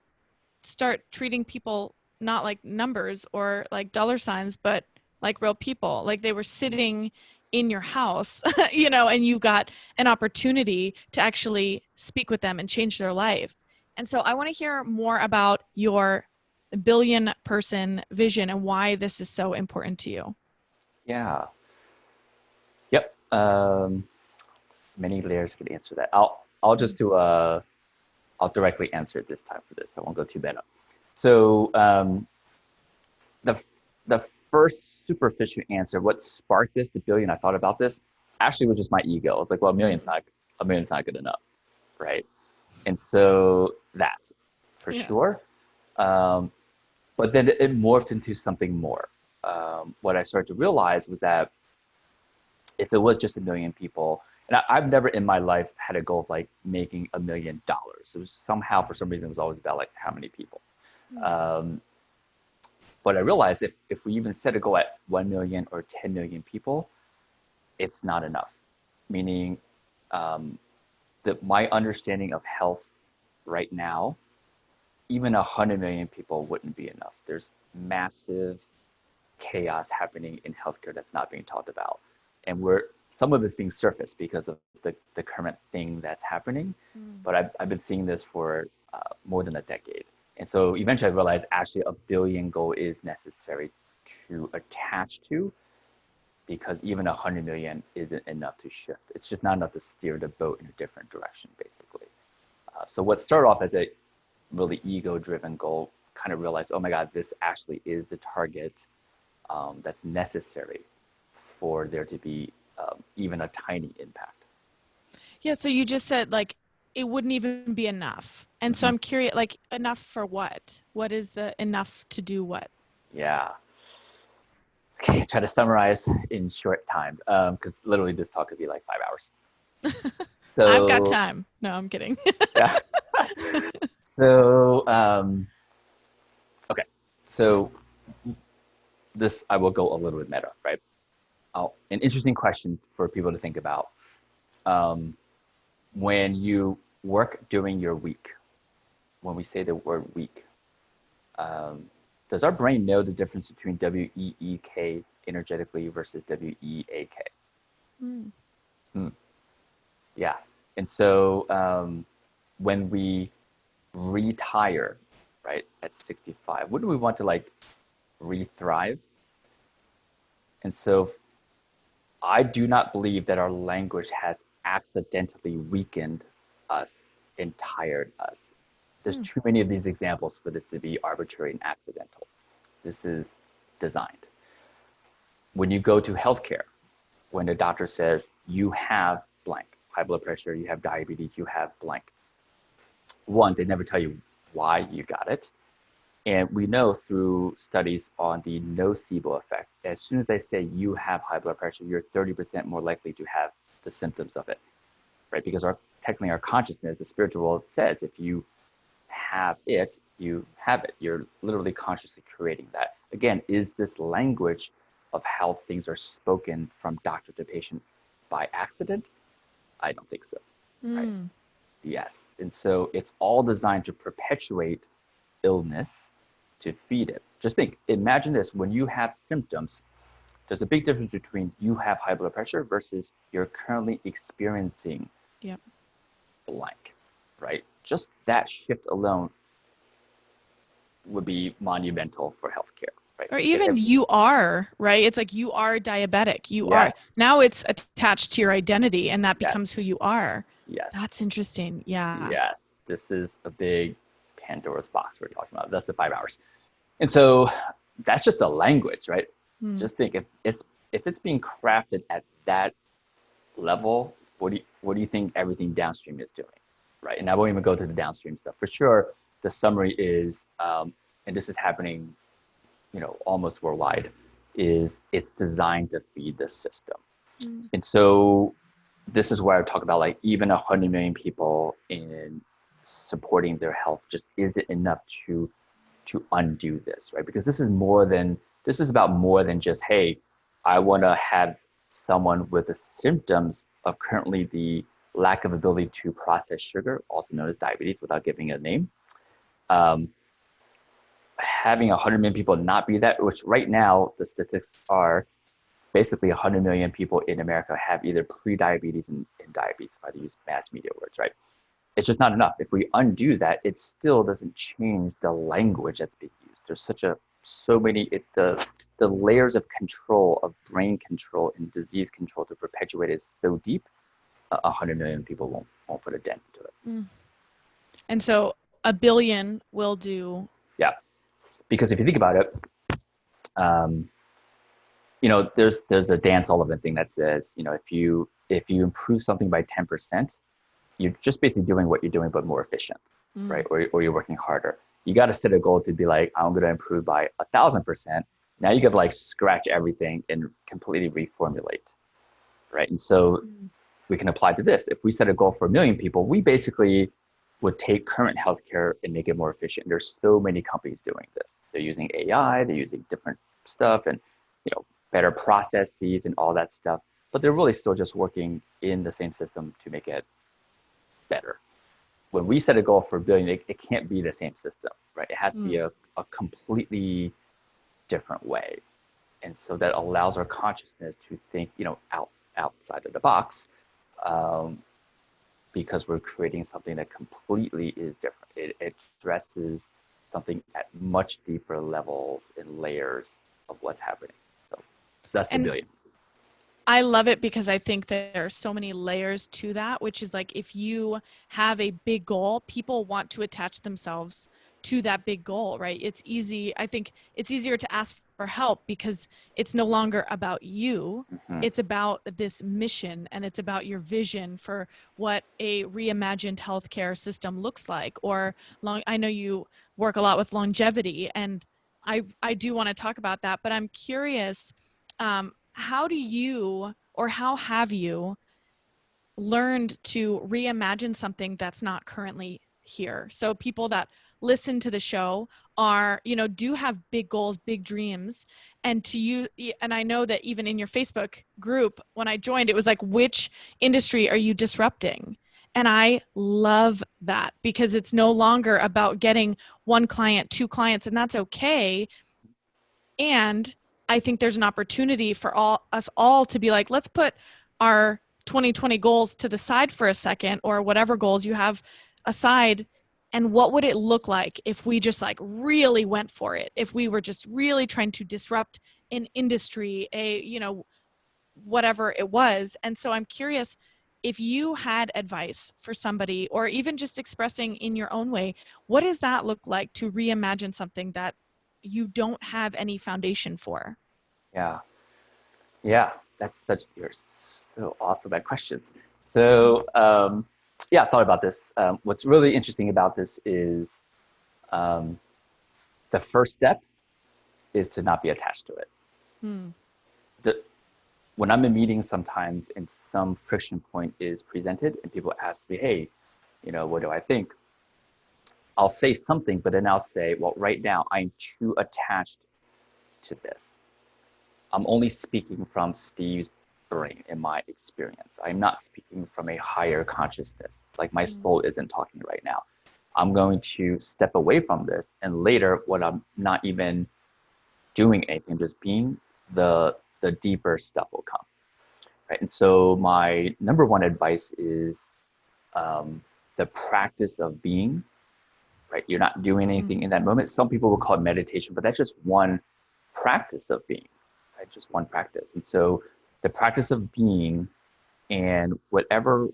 start treating people not like numbers or like dollar signs, but like real people, like they were sitting in your house, and you got an opportunity to actually speak with them and change their life. And so I want to hear more about your billion person vision and why this is so important to you. yeah. Yep. Many layers could answer that. I'll just do a I'll directly answer it this time for this. I won't go too meta. So the the first superficial answer, what sparked this, the billion, I thought about this, actually was just my ego. I was like, well, a million's not good enough, right? And so that for Yeah. sure. Um, but then it morphed into something more. What I started to realize was that if it was just a million people, and I've never in my life had a goal of like making $1 million. It was somehow, for some reason, it was always about like how many people. Um, but I realized if we even set a goal at 1 million or 10 million people, it's not enough. Meaning that my understanding of health right now, even 100 million people wouldn't be enough. There's massive chaos happening in healthcare that's not being talked about. And some of it's being surfaced because of the current thing that's happening. Mm. But I've been seeing this for more than a decade. And so eventually I realized actually a billion goal is necessary to attach to, because even 100 million isn't enough to shift. It's just not enough to steer the boat in a different direction, basically. So what started off as a really ego-driven goal kind of realized, oh my God, this actually is the target that's necessary for there to be even a tiny impact. Yeah, so you just said like it wouldn't even be enough. And so Mm-hmm. I'm curious, like, enough for what? What is the enough to do what? Yeah. Okay, try to summarize in short time, because literally this talk could be like 5 hours. I've got So time. No, I'm kidding. yeah. So okay. So this I will go a little bit meta, right? An interesting question for people to think about. Um, when you work during your week, when we say the word week, um, does our brain know the difference between WEEK energetically versus WEAK? Mm. Hmm. Yeah. And so when we retire, right, at 65, wouldn't we want to like re-thrive? And so I do not believe that our language has accidentally weakened us and tired us. There's Hmm. too many of these examples for this to be arbitrary and accidental. This is designed. When you go to healthcare, when the doctor says you have blank, high blood pressure, you have diabetes, you have blank. One, they never tell you why you got it. And we know through studies on the nocebo effect, as soon as I say you have high blood pressure, you're 30% more likely to have the symptoms of it, right? Because technically our consciousness, the spiritual world says if you have it, you have it. You're literally consciously creating that. Again, is this language of how things are spoken from doctor to patient by accident? I don't think so, right? Hmm. Yes. And so it's all designed to perpetuate illness, to feed it. Just think, imagine this, when you have symptoms, there's a big difference between you have high blood pressure versus you're currently experiencing Yep. blank, right? Just that shift alone would be monumental for healthcare, right? Or even you are, right? It's like you are diabetic. You are. Yes, Now it's attached to your identity and that yes, becomes who you are. yes, That's interesting. Yeah. yes. This is a big Pandora's box we're talking about. That's the 5 hours. And so that's just the language, right? Hmm. Just think if it's being crafted at that level, what do you think everything downstream is doing, right? And I won't even go to the downstream stuff. For sure, the summary is, and this is happening, almost worldwide, is it's designed to feed the system. Hmm. And so this is where I talk about like even 100 million people in supporting their health just isn't enough to undo this, right? Because this is about more than just, hey, I want to have someone with the symptoms of currently the lack of ability to process sugar, also known as diabetes, without giving a name. Um, Having 100 million people not be that, which right now the statistics are basically 100 million people in America have either pre-diabetes and diabetes, if I use mass media words, right? It's just not enough. If we undo that, it still doesn't change the language that's being used. There's so many, the layers of control, of brain control and disease control to perpetuate is so deep, 100 million people won't put a dent into it. Hmm. And so a billion will do. Yeah, because if you think about it, um, there's a Dan Sullivan thing that says, if you improve something by 10%, you're just basically doing what you're doing, but more efficient, Mm. right? Or you're working harder. You got to set a goal to be like, I'm going to improve by 1,000%. Now you got to like scratch everything and completely reformulate, right? And so Mm. we can apply to this. If we set a goal for 1 million people, we basically would take current healthcare and make it more efficient. There's so many companies doing this. They're using AI, they're using different stuff and, better processes and all that stuff, but they're really still just working in the same system to make it better. When we set a goal for a billion, it can't be the same system, right? It has to be Mm. a completely different way. And so that allows our consciousness to think, outside of the box, um, because we're creating something that completely is different. It addresses something at much deeper levels and layers of what's happening. So that's the And billion. I love it because I think that there are so many layers to that, which is like if you have a big goal, people want to attach themselves to that big goal, right? It's easy. I think it's easier to ask for help because it's no longer about you. Mm-hmm. It's about this mission and it's about your vision for what a reimagined healthcare system looks like. Or I know you work a lot with longevity, and I do want to talk about that, but I'm curious, how do you or how have you learned to reimagine something that's not currently here? So people that listen to the show are, do have big goals, big dreams. And to you, and I know that even in your Facebook group, when I joined, it was like, which industry are you disrupting? And I love that because it's no longer about getting one client, two clients, and that's okay. And I think there's an opportunity for us all to be like, let's put our 2020 goals to the side for a second, or whatever goals you have aside. And what would it look like if we just like really went for it? If we were just really trying to disrupt an industry, whatever it was. And so I'm curious, if you had advice for somebody, or even just expressing in your own way, what does that look like to reimagine something that you don't have any foundation for? Yeah. Yeah. You're so awesome at questions. So, yeah, I thought about this. What's really interesting about this is um, the first step is to not be attached to it. Hmm. The, when I'm in meetings sometimes and some friction point is presented and people ask me, hey, what do I think? I'll say something, but then I'll say, well, right now I'm too attached to this. I'm only speaking from Steve's brain in my experience. I'm not speaking from a higher consciousness. Like my soul isn't talking right now. I'm going to step away from this. And later, when I'm not even doing anything, just being, the deeper stuff will come. Right. And so my number one advice is the practice of being. Right. You're not doing anything in that moment. Some people will call it meditation, but that's just one practice of being, right? Just one practice. And so the practice of being, and whatever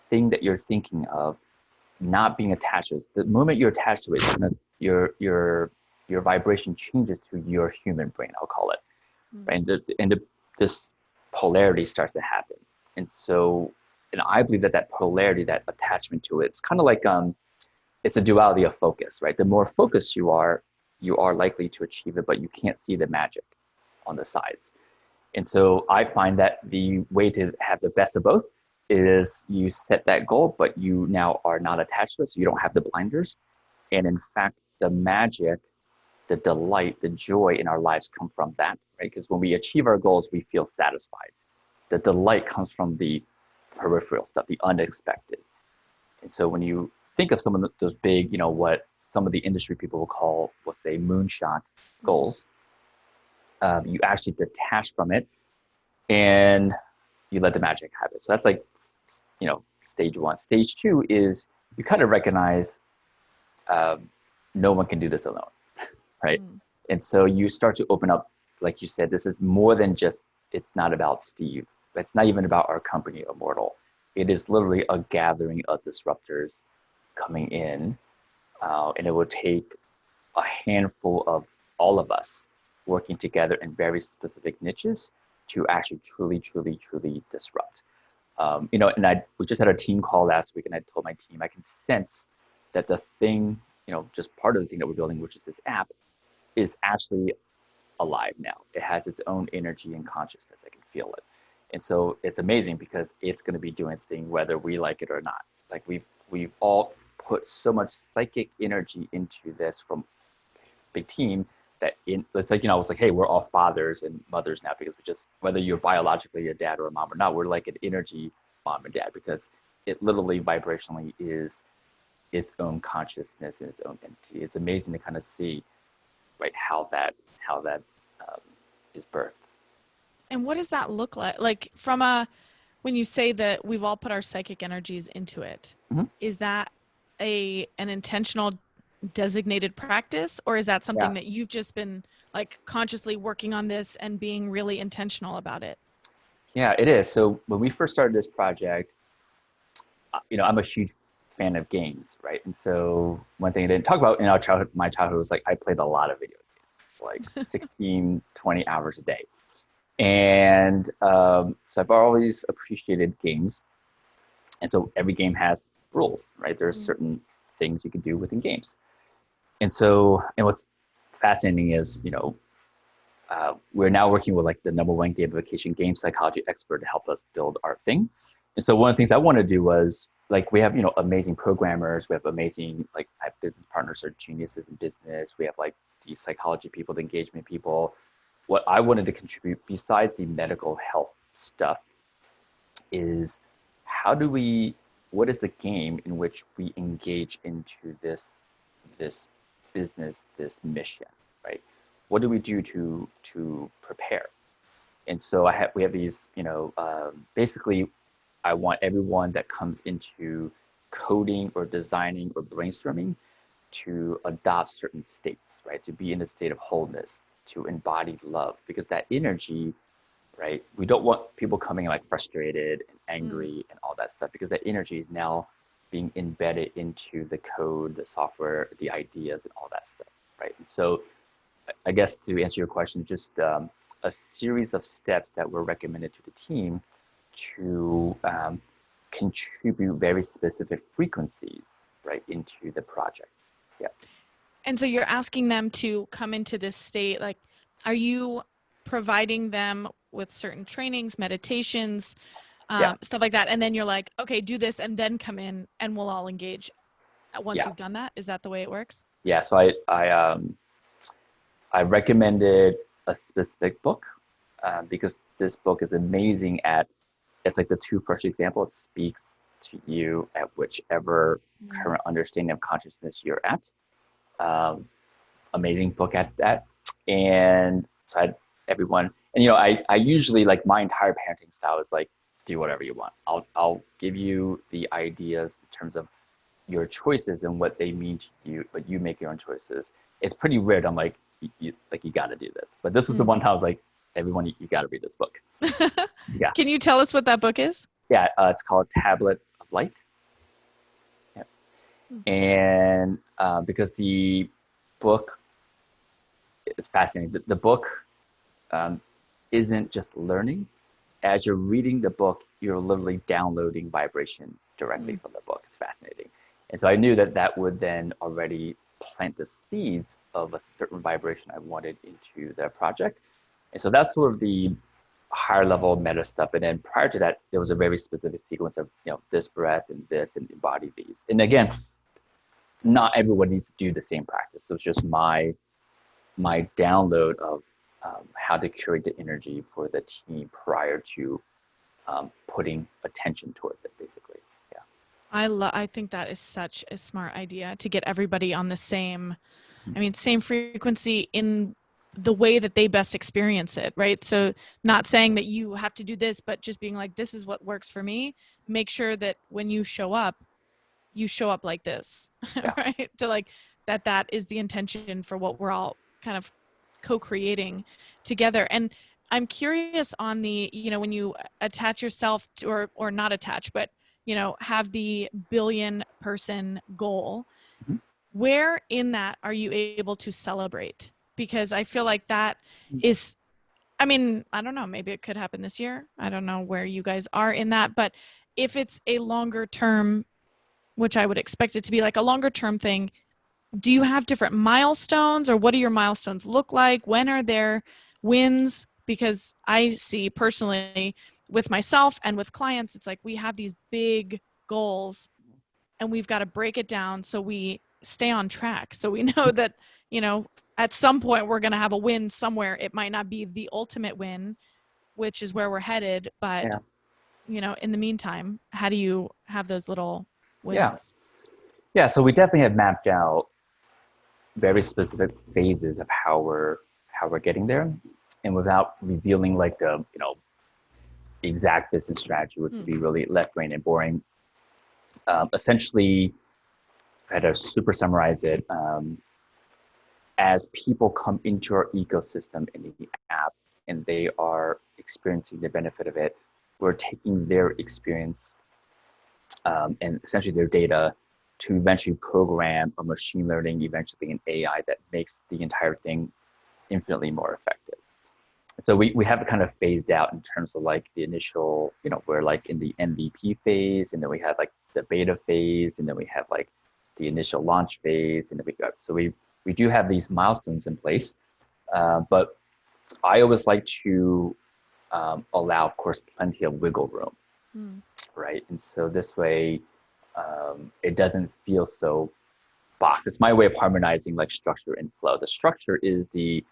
thing that you're thinking of, not being attached to it. The moment you're attached to it, your vibration changes to your human brain, I'll call it. Right? This polarity starts to happen. And so, and I believe that polarity, that attachment to it, it's kind of like it's a duality of focus, right? The more focused you are likely to achieve it, but you can't see the magic on the sides. And so I find that the way to have the best of both is you set that goal, but you now are not attached to it, so you don't have the blinders. And in fact, the magic, the delight, the joy in our lives come from that, right? Because when we achieve our goals, we feel satisfied. The delight comes from the peripheral stuff, the unexpected. And so when you think of some of those big, what some of the industry people will call, we'll say, moonshot goals, you actually detach from it and you let the magic happen. So that's like, stage one. Stage two is you kind of recognize no one can do this alone, right? And so you start to open up, like you said, this is more than just, it's not about Steve. It's not even about our company, Immortal. It is literally a gathering of disruptors coming in, and it will take a handful of all of us working together in very specific niches to actually truly disrupt. And we just had a team call last week, and I told my team, I can sense that the thing, just part of the thing that we're building, which is this app, is actually alive now. It has its own energy and consciousness. I can feel it. And so it's amazing because it's going to be doing its thing whether we like it or not. Like we've all put so much psychic energy into this from big team that it's like, I was like, hey, we're all fathers and mothers now because we just, whether you're biologically a dad or a mom or not, we're like an energy mom and dad because it literally vibrationally is its own consciousness and its own entity. It's amazing to kind of see, right, how that um, is birthed. And what does that look like? Like when you say that we've all put our psychic energies into it, Mm-hmm. is that an intentional designated practice, or is that Yeah. something that you've just been like consciously working on this and being really intentional about it? Yeah, it is. So when we first started this project, I'm a huge fan of games, right? And so one thing I didn't talk about in my childhood was like I played a lot of video games, like 16, 20 hours a day. And so I've always appreciated games. And so every game has rules, right? There's certain things you can do within games. And so, and what's fascinating is, we're now working with like the number one gamification game psychology expert to help us build our thing. And so one of the things I want to do was like, we have, amazing programmers. We have amazing, like I have business partners or geniuses in business. We have like the psychology people, the engagement people. What I wanted to contribute besides the medical health stuff is what is the game in which we engage into this business, this mission, right? What do we do to prepare? And so we have these, basically, I want everyone that comes into coding or designing or brainstorming to adopt certain states, right? To be in a state of wholeness, to embody love, because that energy right? We don't want people coming like frustrated and Mm. angry and all that stuff because that energy is now being embedded into the code, the software, the ideas, and all that stuff, right? And so, I guess to answer your question, just a series of steps that were recommended to the team to contribute very specific frequencies, right, into the project. Yeah. And so you're asking them to come into this state, like, are you providing them with certain trainings, meditations, Yeah. stuff like that? And then you're like, okay, do this and then come in and we'll all engage once Yeah. you've done that. Is that the way it works? Yeah. So I recommended a specific book because this book is amazing at, it's like the two first example. It speaks to you at whichever Mm. current understanding of consciousness you're at. Um, Amazing book at that. And so I had everyone, and I usually, like, my entire parenting style is like, do whatever you want. I'll give you the ideas in terms of your choices and what they mean to you, but you make your own choices. It's pretty weird. I'm like, you got to do this. But this was the Mm. one time I was like, everyone, you got to read this book. Yeah. Can you tell us what that book is? Yeah. It's called Tablet of Light. Yeah. Mm. And because the book, it's fascinating. The book um, isn't just learning. As you're reading the book, you're literally downloading vibration directly Mm. from the book. It's fascinating. And so I knew that that would then already plant the seeds of a certain vibration I wanted into the project. And so that's sort of the higher level meta stuff. And then prior to that, there was a very specific sequence of, this breath and this and embody these. And again, not everyone needs to do the same practice. So it's just my download of how to curate the energy for the team prior to putting attention towards it, basically. Yeah. I think that is such a smart idea to get everybody on the same, Mhm. I mean, same frequency in the way that they best experience it, right? So not saying that you have to do this, but just being like, this is what works for me. Make sure that when you show up like this, Yeah. right? To like that is the intention for what we're all kind of co-creating together. And I'm curious on the, when you attach yourself to, or not attach, but have the billion person goal, Mhm. where in that are you able to celebrate? Because I feel like that is, I mean, I don't know, maybe it could happen this year. I don't know where you guys are in that, but if it's a longer term, which I would expect it to be like a longer term thing, do you have different milestones, or what do your milestones look like? When are there wins? Because I see personally with myself and with clients, it's like we have these big goals and we've got to break it down so we stay on track. So we know that, at some point we're going to have a win somewhere. It might not be the ultimate win, which is where we're headed, but Yeah. in the meantime, how do you have those little Yeah. wins? Yeah. So we definitely have mapped out very specific phases of how we're getting there, and without revealing like the exact business strategy, which would be really left brain and boring. Essentially, I had to super summarize it. As people come into our ecosystem in the app and they are experiencing the benefit of it, we're taking their experience and essentially their data to eventually program a machine learning, eventually an AI that makes the entire thing infinitely more effective. So we have it kind of phased out in terms of like the initial, we're like in the MVP phase, and then we have like the beta phase, and then we have like the initial launch phase, and then we do have these milestones in place, but I always like to allow, of course, plenty of wiggle room, Mm. right? And so this way, it doesn't feel so boxed. It's my way of harmonizing like structure and flow. The structure is the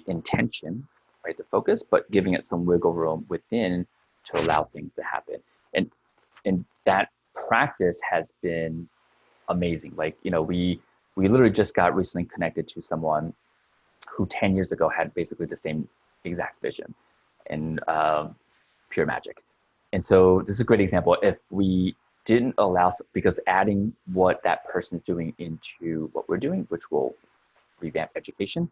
intention, right, the focus, but giving it some wiggle room within to allow things to happen. And that practice has been amazing. Like, we literally just got recently connected to someone who 10 years ago had basically the same exact vision, and pure magic. And so this is a great example. If we didn't allow, because adding what that person is doing into what we're doing, which will revamp education,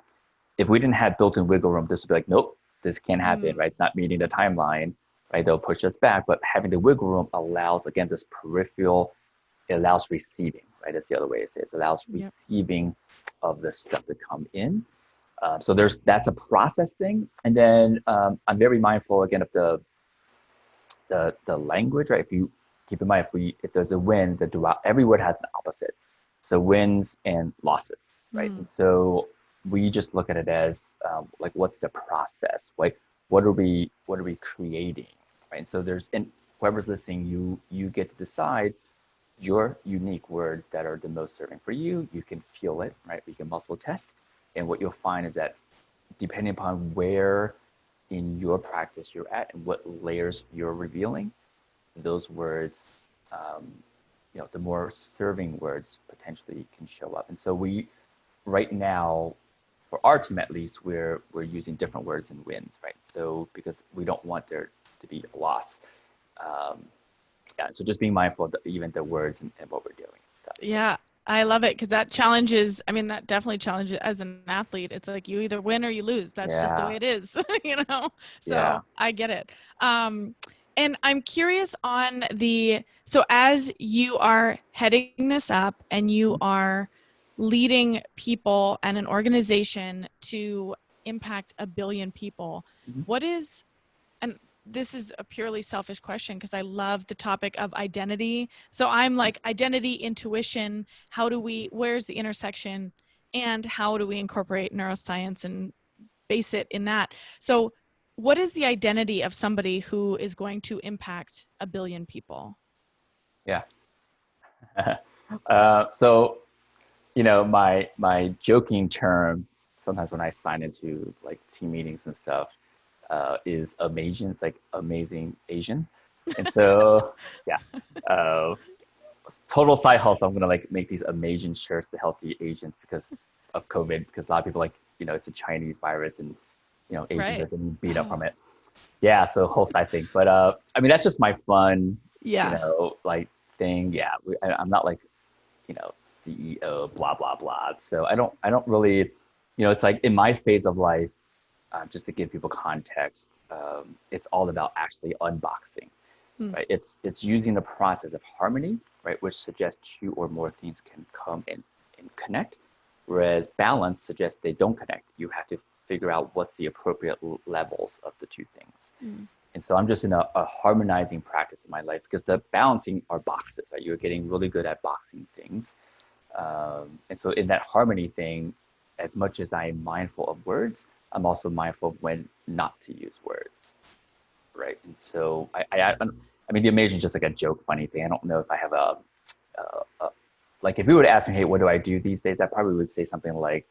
if we didn't have built-in wiggle room, this would be like, nope, this can't happen, Mm. right? It's not meeting the timeline, right? They'll push us back, but having the wiggle room allows, again, this peripheral, it allows receiving, right? That's the other way to say it. It allows Yep. receiving of the stuff to come in. So that's a process thing. And then I'm very mindful, again, of the language, right? If you keep in mind, if there's a win, every word has an opposite. So wins and losses, right? And Mm. so we just look at it as like, what's the process? Like, what are we creating, right? And so and whoever's listening, you get to decide your unique words that are the most serving for you. You can feel it, right? You can muscle test, and what you'll find is that depending upon where in your practice you're at and what layers you're revealing, those words, um, the more serving words potentially can show up. And so right now, for our team at least, we're using different words and wins, right? So because we don't want there to be a loss. Um, yeah, so just being mindful of even the words and what we're doing. So Yeah, I love it because that challenges, I mean, that definitely challenges as an athlete. It's like you either win or you lose. That's just the yeah, way it is, you know? yeah. So I get it. And I'm curious so as you are heading this up and you are leading people and an organization to impact 1 billion people, Mhm. what is and this is a purely selfish question because I love the topic of identity. So I'm like identity, intuition, where's the intersection and how do we incorporate neuroscience and base it in that? So what is the identity of somebody who is going to impact 1 billion people? Yeah. So my joking term sometimes when I sign into like team meetings and stuff is amazing. It's like amazing Asian, and so yeah, uh, total side hustle. I'm gonna like make these amazing shirts to healthy Asians because of COVID. Because a lot of people like it's a Chinese virus and Asians are Right. getting beat up Oh, from it. Yeah, so whole side thing. But I mean that's just my fun, yeah. like thing. Yeah, I'm not like you know, CEO, blah blah blah. So I don't really, it's like in my phase of life, just to give people context, it's all about actually unboxing, Hmm. right? It's using the process of harmony, right, which suggests two or more things can come and connect, whereas balance suggests they don't connect. You have to figure out what's the appropriate levels of the two things. Hmm. And so I'm just in a harmonizing practice in my life because the balancing are boxes, right? You're getting really good at boxing things. And so in that harmony thing, as much as I'm mindful of words, I'm also mindful of when not to use words, right? And so I mean, the amazing is just like a joke, funny thing. I don't know if I have like if you would ask me, hey, what do I do these days? I probably would say something like,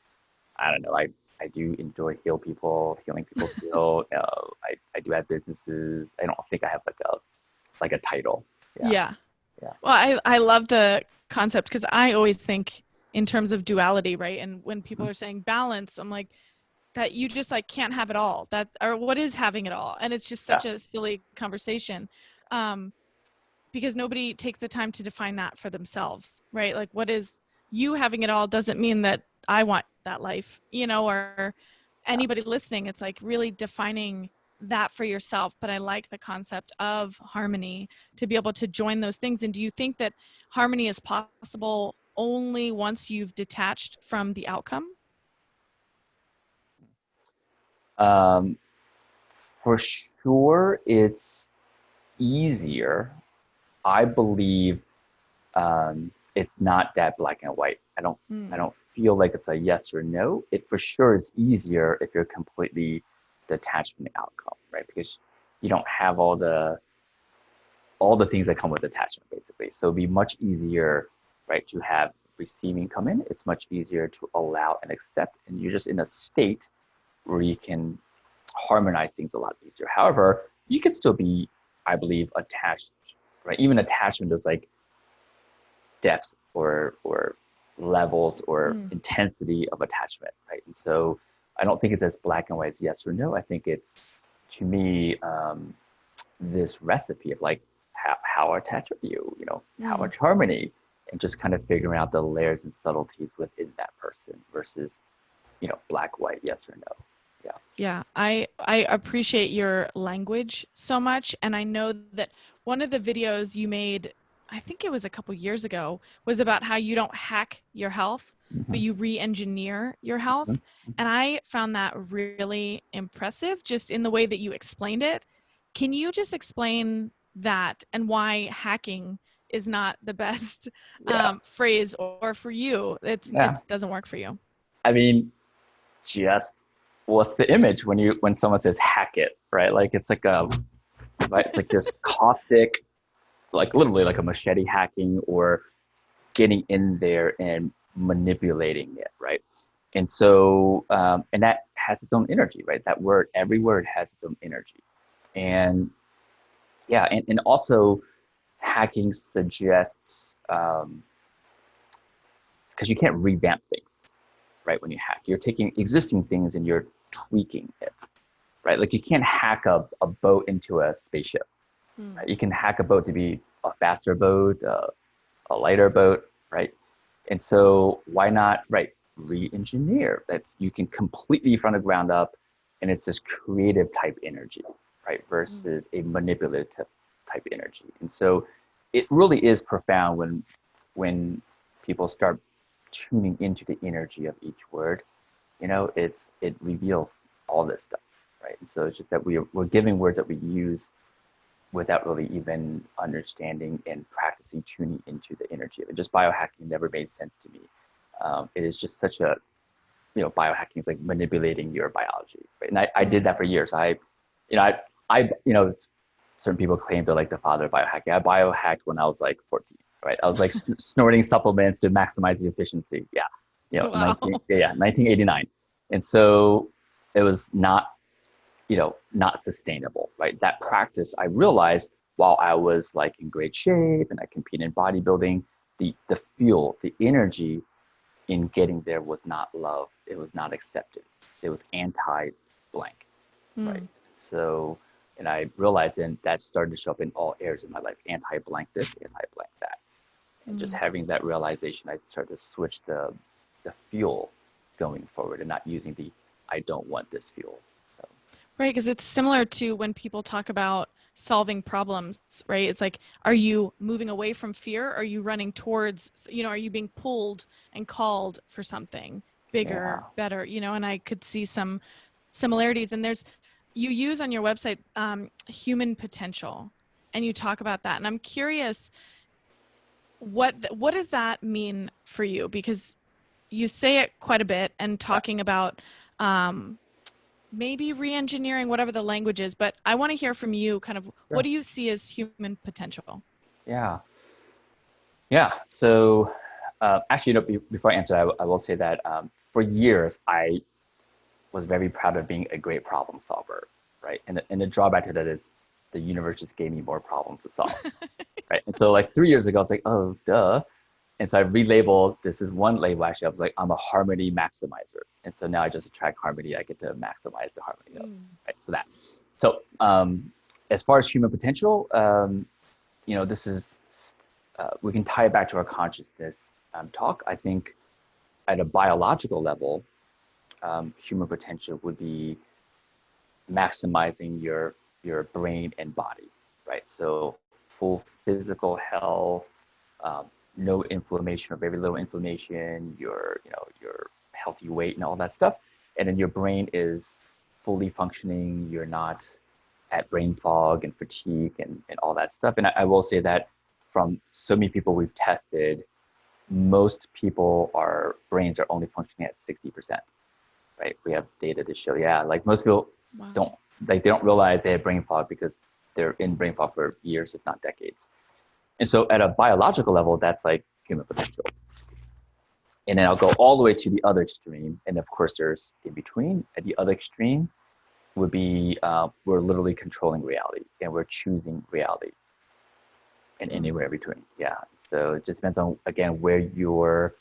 I don't know, I do enjoy healing people still. I do have businesses. I don't think I have like a title. Yeah, Yeah. yeah, Well, I love the concept because I always think in terms of duality, right? And when people mhm, are saying balance, I'm like, that you just like can't have it all. That or what is having it all? And it's just yeah, such a silly conversation. Um, because nobody takes the time to define that for themselves, right? Like what is you having it all doesn't mean that I want that life, or yeah. anybody listening, it's like really defining that for yourself. But I like the concept of harmony to be able to join those things. And do you think that harmony is possible only once you've detached from the outcome? Um, for sure, it's easier. I believe it's not that black and white. I Mm, don't feel like it's a yes or no. It for sure is easier if you're completely detached from the outcome, right? Because you don't have all the things that come with attachment, basically. So it'd be much easier, right, to have receiving come in. It's much easier to allow and accept, and you're just in a state where you can harmonize things a lot easier. However, you can still be, I believe, attached, right? Even attachment, there's like depths or levels or mm, intensity of attachment, right? And so I don't think it's as black and white as yes or no. I think it's to me this recipe of like how attached are you, how mm. much harmony, and just kind of figuring out the layers and subtleties within that person versus black white yes or no. Yeah. Yeah, I appreciate your language so much, and I know that one of the videos you made, I think it was a couple years ago, was about how you don't hack your health, but Mm-hmm. you re-engineer your health, Mm-hmm. and I found that really impressive just in the way that you explained it. Can you just explain that and why hacking is not the best Yeah. phrase, or for you, Yeah. it doesn't work for you? I mean, just what's the image when someone says hack it, right? Like it's like a right, it's like this caustic, like literally like a machete hacking or getting in there and manipulating it, right? And so, and that has its own energy, right? That word, every word has its own energy. And yeah, and also hacking suggests, because you can't revamp things, right? When you hack, you're taking existing things and you're tweaking it, right? Like you can't hack a boat into a spaceship, Hmm. right? You can hack a boat to be a faster boat, a lighter boat, right? And so why not, right, re-engineer? That's you can completely from the ground up, and it's this creative type energy, right, Hmm. versus a manipulative type energy. And so it really is profound when people start tuning into the energy of each word. It reveals all this stuff, right? And so it's just that we're giving words that we use without really even understanding and practicing tuning into the energy of it. Just biohacking never made sense to me. It is just such a, biohacking is like manipulating your biology. Right? And I did that for years. You know, certain people claim they're like the father of biohacking. I biohacked when I was like 14, right? I was like snorting supplements to maximize the efficiency. Yeah. Wow. 1989. And so it was not sustainable, right? That practice, I realized while I was like in great shape and I competed in bodybuilding, the fuel, the energy in getting there was not love. It was not acceptance. It was anti-blank, right? Hmm. So, and I realized then that started to show up in all areas of my life, anti-blank this, anti-blank that. And just Hmm. having that realization, I started to switch the fuel going forward and not using the I don't want this fuel. So Right, because it's similar to when people talk about solving problems, right? It's like, are you moving away from fear? Or are you running towards, are you being pulled and called for something bigger, yeah. better, and I could see some similarities. And you use on your website human potential, and you talk about that. And I'm curious, what does that mean for you? Because you say it quite a bit and Yeah. talking about um, maybe re-engineering, whatever the language is, but I want to hear from you kind of what Sure. do you see as human potential? Yeah. Yeah. So, actually, before I answer, I will say that for years I was very proud of being a great problem solver, right? And the drawback to that is the universe just gave me more problems to solve, right? And so, like 3 years ago, I was like, oh, duh. And so I relabeled this is one label. Actually, I was like, I'm a harmony maximizer. And so now I just attract harmony. I get to maximize the harmony of, Mm. right? So that. So, as far as human potential, this is we can tie it back to our consciousness talk. I think at a biological level, human potential would be maximizing your brain and body, right? So full physical health, um, no inflammation or very little inflammation, your healthy weight and all that stuff, and then your brain is fully functioning. You're not at brain fog and fatigue and all that stuff. And I will say that from so many people we've tested, most people, our brains are only functioning at 60%, right? We have data to show, yeah, like most people Wow. don't, like they don't realize they have brain fog because they're in brain fog for years, if not decades. And so at a biological level, that's like human potential. And then I'll go all the way to the other extreme. And of course, there's in between. At the other extreme would be we're literally controlling reality and we're choosing reality and Mm. anywhere between. Yeah. So it just depends on, again, where your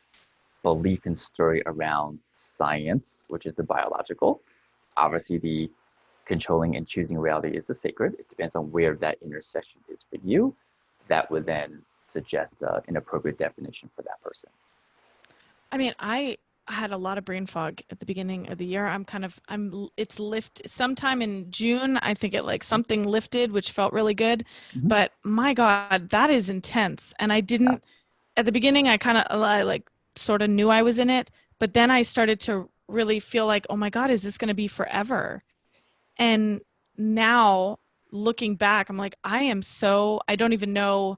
belief and story around science, which is the biological. Obviously, the controlling and choosing reality is the sacred. It depends on where that intersection is for you. That would then suggest an appropriate definition for that person. I mean, I I had a lot of brain fog at the beginning of the year. It's sometime in June. I think it like something lifted, which felt really good. Mm-hmm. But my God, that is intense. And I Yeah. didn't, at the beginning, I like sort of knew I was in it. But then I started to really feel like, oh my God, is this going to be forever? And now looking back, I'm like, I don't even know.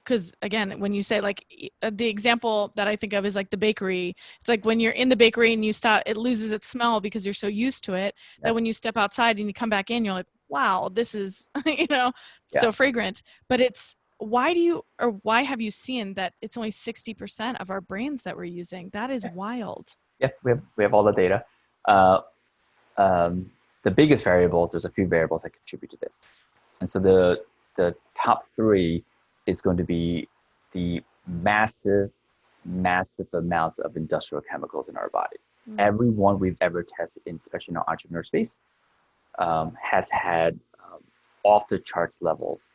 Because again, when you say like the example that I think of is like the bakery, it's like when you're in the bakery and you stop, it loses its smell because you're so used to it that when Yes. you step outside and you come back in, you're like, wow, this is, Yeah. so fragrant. But why have you seen that it's only 60% of our brains that we're using? That is Yeah. wild. Yeah. We have all the data. Uh, the biggest variables, there's a few variables that contribute to this. And so the top three is going to be the massive, massive amounts of industrial chemicals in our body. Mm. Every one we've ever tested, especially in our entrepreneur space, has had off the charts levels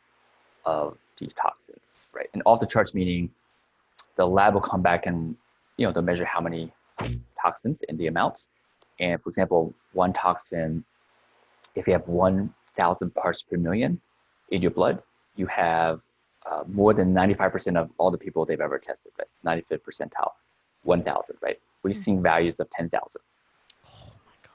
of these toxins, right? And off the charts meaning the lab will come back and they'll measure how many toxins in the amounts. And for example, one toxin, if you have 1,000 parts per million in your blood, you have more than 95% of all the people they've ever tested, right? 95th percentile, 1,000, right? We're seeing values of 10,000. Oh my God.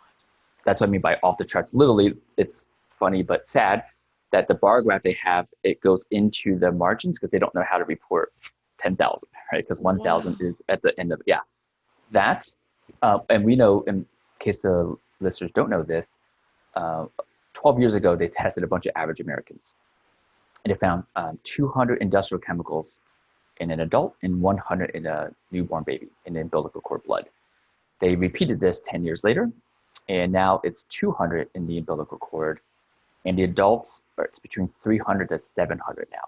That's what I mean by off the charts. Literally, it's funny but sad that the bar graph they have, it goes into the margins because they don't know how to report 10,000, right? Because 1,000 Wow. is at the end of, yeah. That, and we know, in case the listeners don't know this, 12 years ago, they tested a bunch of average Americans. And they found 200 industrial chemicals in an adult and 100 in a newborn baby in the umbilical cord blood. They repeated this 10 years later, and now it's 200 in the umbilical cord. And the adults, it's between 300 to 700 now.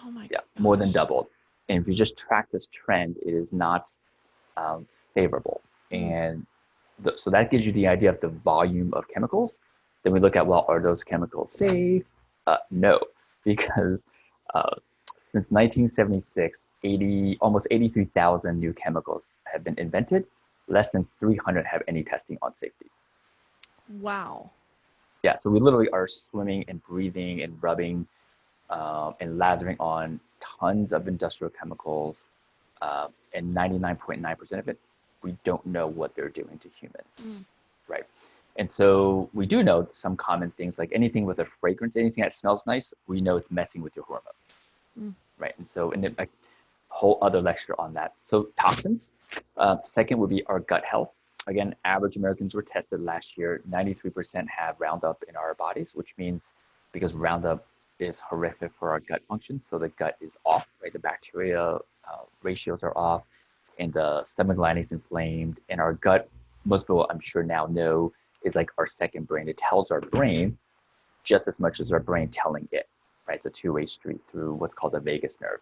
Oh my Yeah, more than gosh. doubled. And if you just track this trend, it is not favorable. Mm. And so that gives you the idea of the volume of chemicals. Then we look at, well, are those chemicals safe? No, because since 1976, almost 83,000 new chemicals have been invented. Less than 300 have any testing on safety. Wow. Yeah, so we literally are swimming and breathing and rubbing and lathering on tons of industrial chemicals, and 99.9% of it, we don't know what they're doing to humans, Mm. right? And so we do know some common things like anything with a fragrance, anything that smells nice, we know it's messing with your hormones, Mm. right? And so, and then a whole other lecture on that. So toxins. Second would be our gut health. Again, average Americans were tested last year. 93% have Roundup in our bodies, which means because Roundup is horrific for our gut function, so the gut is off, right? The bacteria ratios are off, and the stomach lining is inflamed. And our gut, most people I'm sure now know, is like our second brain. It tells our brain just as much as our brain telling it, right? It's a two-way street through what's called the vagus nerve.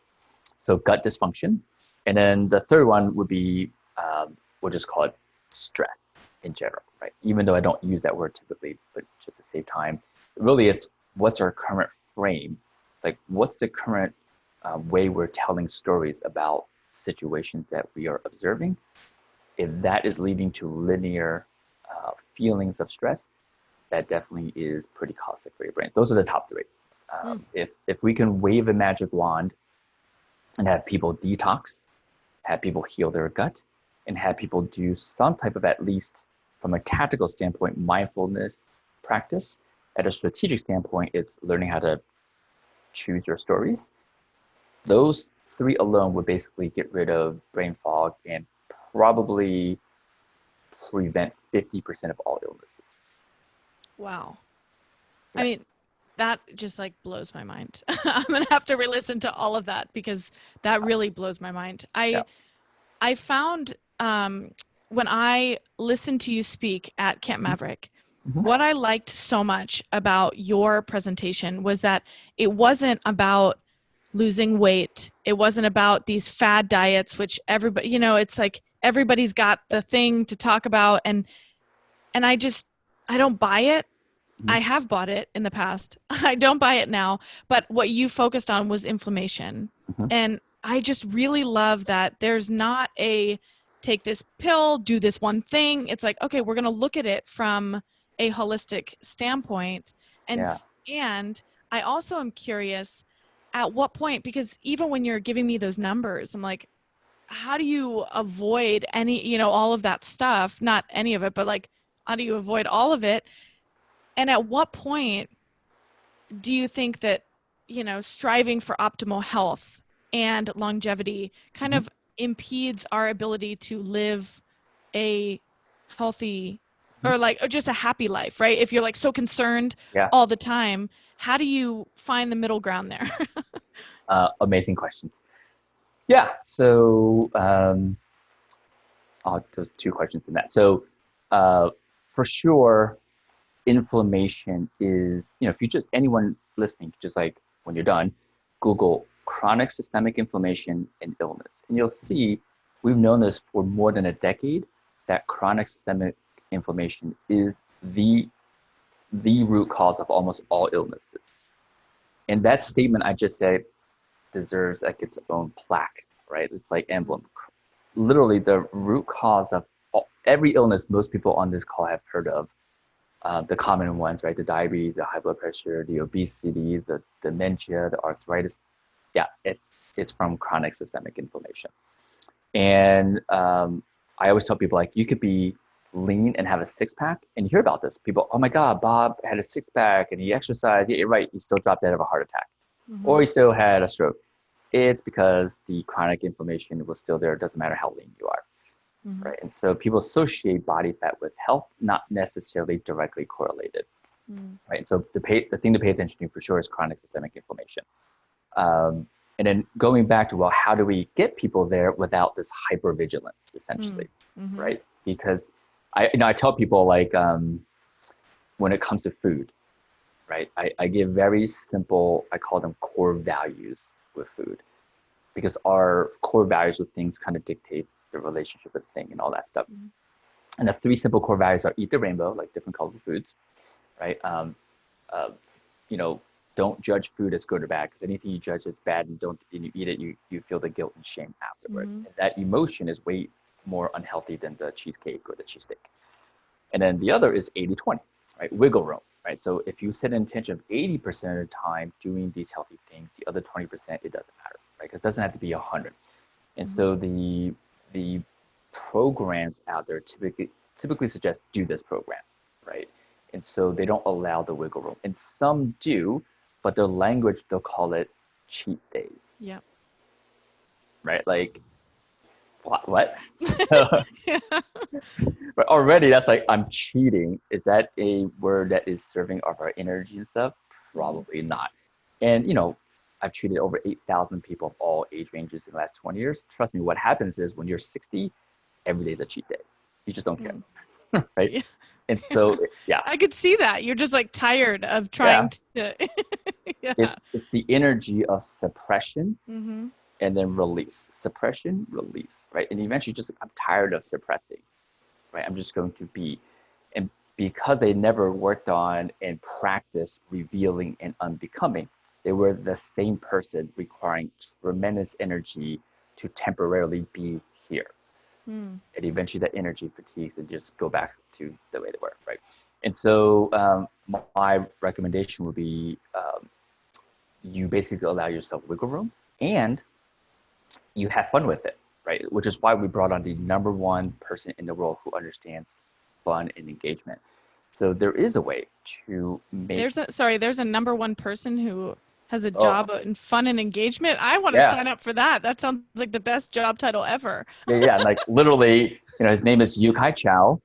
So gut dysfunction. And then the third one would be, we'll just call it stress in general, right? Even though I don't use that word typically, but just to save time, really it's what's our current frame? Like what's the current way we're telling stories about situations that we are observing? If that is leading to linear feelings of stress, that definitely is pretty caustic for your brain. Those are the top three. Mm. If we can wave a magic wand and have people detox, have people heal their gut, and have people do some type of, at least from a tactical standpoint, mindfulness practice. At a strategic standpoint, it's learning how to choose your stories. Those three alone would basically get rid of brain fog and probably prevent 50% of all illnesses. Wow. I Yeah. mean, that just like blows my mind. I'm gonna have to re-listen to all of that because that really blows my mind. Yeah. I found when I listened to you speak at Camp Maverick, Mm-hmm. what I liked so much about your presentation was that it wasn't about losing weight. It wasn't about these fad diets, which everybody, it's like everybody's got the thing to talk about, and I don't buy it. Mm-hmm. I have bought it in the past. I don't buy it now. But what you focused on was inflammation. Mm-hmm. And I just really love that there's not a take this pill, do this one thing. It's like, okay, we're going to look at it from a holistic standpoint. And, Yeah. and I also am curious at what point, because even when you're giving me those numbers, I'm like, how do you avoid any, all of that stuff? Not any of it, but like, how do you avoid all of it? And at what point do you think that, striving for optimal health and longevity kind Mhm. of impedes our ability to live a healthy Mhm. or just a happy life, right? If you're like so concerned Yeah. all the time, how do you find the middle ground there? Amazing questions. Yeah. So there's two questions in that. So uh, for sure, inflammation is, if you just, anyone listening, just like when you're done, Google chronic systemic inflammation and illness. And you'll see we've known this for more than a decade that chronic systemic inflammation is the root cause of almost all illnesses. And that statement I just said deserves like its own plaque, right? It's like emblem. Literally the root cause of every illness most people on this call have heard of, the common ones, right? The diabetes, the high blood pressure, the obesity, the dementia, the arthritis. Yeah, it's from chronic systemic inflammation. And I always tell people, like, you could be lean and have a six pack, and you hear about this. People, oh my God, Bob had a six pack and he exercised. Yeah, you're right. He still dropped dead of a heart attack, or Mm-hmm. he still had a stroke. It's because the chronic inflammation was still there. It doesn't matter how lean you are, Mm-hmm. right? And so people associate body fat with health, not necessarily directly correlated, Mm-hmm. right? And so the thing to pay attention to for sure is chronic systemic inflammation. Um, and then going back to, well, how do we get people there without this hypervigilance, essentially, Mm-hmm. right? Because I tell people, like, when it comes to food, right? I give very simple, I call them core values with food, because our core values with things kind of dictates the relationship with the thing and all that stuff. Mm-hmm. And the three simple core values are eat the rainbow, like different colorful foods, right? Uh, you know, don't judge food as good or bad, because anything you judge as bad and you eat it, you feel the guilt and shame afterwards. Mm-hmm. And that emotion is way more unhealthy than the cheesecake or the cheesesteak. And then the other is 80-20, right? Wiggle room, right? So if you set an intention of 80% of the time doing these healthy things, the other 20%, it doesn't matter, right? Because it doesn't have to be 100. And Mm-hmm. so the programs out there typically suggest do this program, right? And so they don't allow the wiggle room. And some do, but their language, they'll call it cheat days, Yeah. right? Like, what? So, Yeah. but already that's like, I'm cheating. Is that a word that is serving of our energy and stuff? Mm-hmm. Probably not. And, I've treated over 8,000 people of all age ranges in the last 20 years. Trust me, what happens is when you're 60, every day is a cheat day. You just don't Mm. care, right? Yeah. And so, yeah, I could see that. You're just like tired of yeah, trying to. Yeah. it's the energy of suppression Mm-hmm. and then release, suppression, release, right? And eventually, just, I'm tired of suppressing, right? I'm just going to be, and because they never worked on and practiced revealing and unbecoming, they were the same person requiring tremendous energy to temporarily be here. Mm. And eventually that energy fatigues and just go back to the way they were, right? And so my recommendation would be, you basically allow yourself wiggle room and you have fun with it, right? Which is why we brought on the number one person in the world who understands fun and engagement. So there is a way to make, There's a number one person who has a oh, job in fun and engagement. I want to yeah, sign up for that. That sounds like the best job title ever. yeah, like literally, his name is Yu Kai Chao.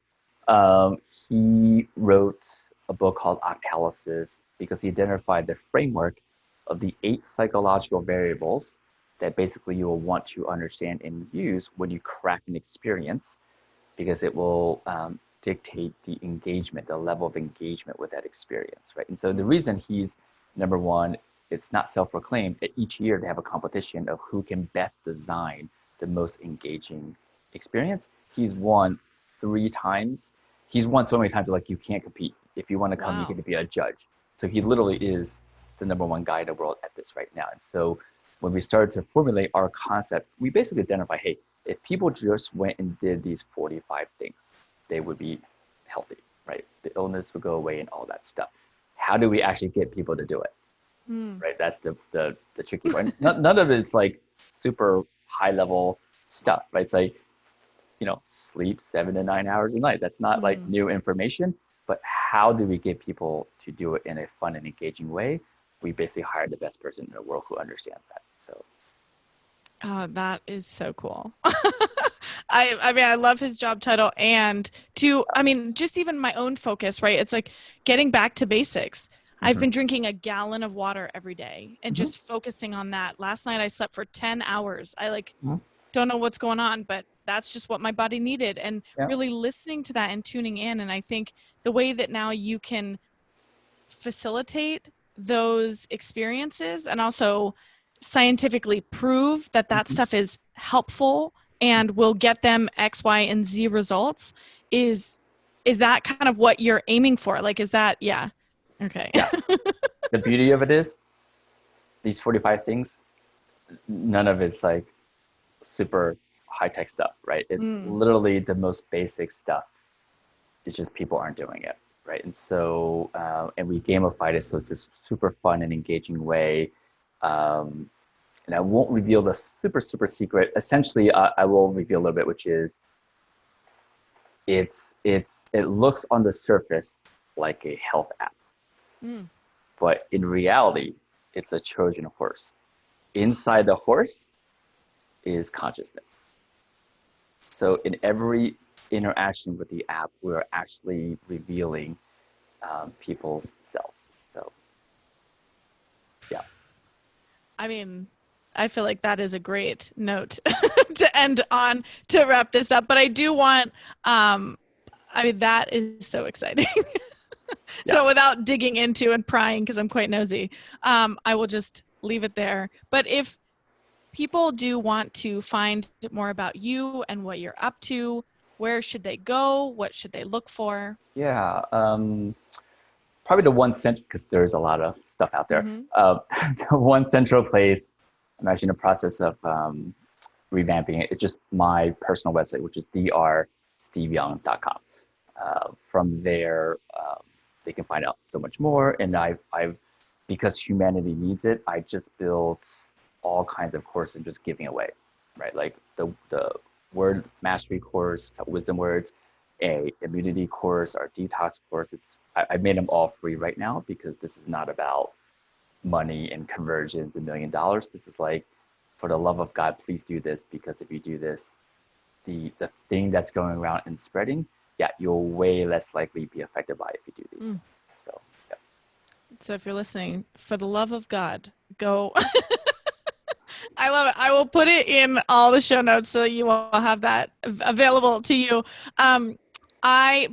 He wrote a book called Octalysis because he identified the framework of the 8 psychological variables that basically you will want to understand and use when you craft an experience, because it will dictate the engagement, the level of engagement with that experience, right? And so the reason he's number one, it's not self-proclaimed. Each year they have a competition of who can best design the most engaging experience. He's won 3 times. He's won so many times, like, you can't compete. If you want to come, you get Wow. to be a judge. So he literally is the number one guy in the world at this right now. And so when we started to formulate our concept, we basically identify, hey, if people just went and did these 45 things, they would be healthy, right? The illness would go away and all that stuff. How do we actually get people to do it? Mm. Right? That's the tricky part. None of it's like super high level stuff, right? It's like, sleep 7 to 9 hours a night. That's not like Mm. new information, but how do we get people to do it in a fun and engaging way? We basically hired the best person in the world who understands that. So Oh, that is so cool. I mean, I love his job title and I mean, just even my own focus, right? It's like getting back to basics. I've mm-hmm. been drinking a gallon of water every day and Mm-hmm. just focusing on that. Last night I slept for 10 hours. I Mm-hmm. don't know what's going on, but that's just what my body needed, and Yeah. really listening to that and tuning in. And I think the way that now you can facilitate those experiences and also scientifically prove that that Mm-hmm. stuff is helpful and will get them X, Y, and Z results is that kind of what you're aiming for? Like, is that, yeah. Okay. Yeah. The beauty of it is these 45 things, none of it's like super high tech stuff, right? It's Mm. literally the most basic stuff. It's just people aren't doing it, right? And so, and we gamified it so it's this super fun and engaging way. And I won't reveal the super secret. Essentially, I will reveal a little bit, which is it looks on the surface like a health app, Mm. but in reality, it's a Trojan horse. Inside the horse is consciousness. So in every interaction with the app, we're actually revealing people's selves. So yeah. I mean, I feel like that is a great note to end on to wrap this up. But I do want, I mean, that is so exciting. Yeah. So without digging into and prying, because I'm quite nosy, I will just leave it there. But if people do want to find more about you and what you're up to, where should they go? What should they look for? Yeah. Probably the one cent because there's a lot of stuff out there. Mm-hmm. The one central place. I'm actually in the process of revamping it. It's just my personal website, which is drsteveyoung.com. From there, they can find out so much more. And I've because humanity needs it, I just built all kinds of courses just giving away, right? Like the word mastery course, wisdom words, a immunity course, our detox course. I made them all free right now because this is not about money and conversions, $1 million. This is like, for the love of God, please do this, because if you do this, the thing that's going around and spreading, yeah, you'll way less likely be affected by it if you do these things. So yeah. So if you're listening, for the love of God, go. I love it. I will put it in all the show notes so you will have that available to you.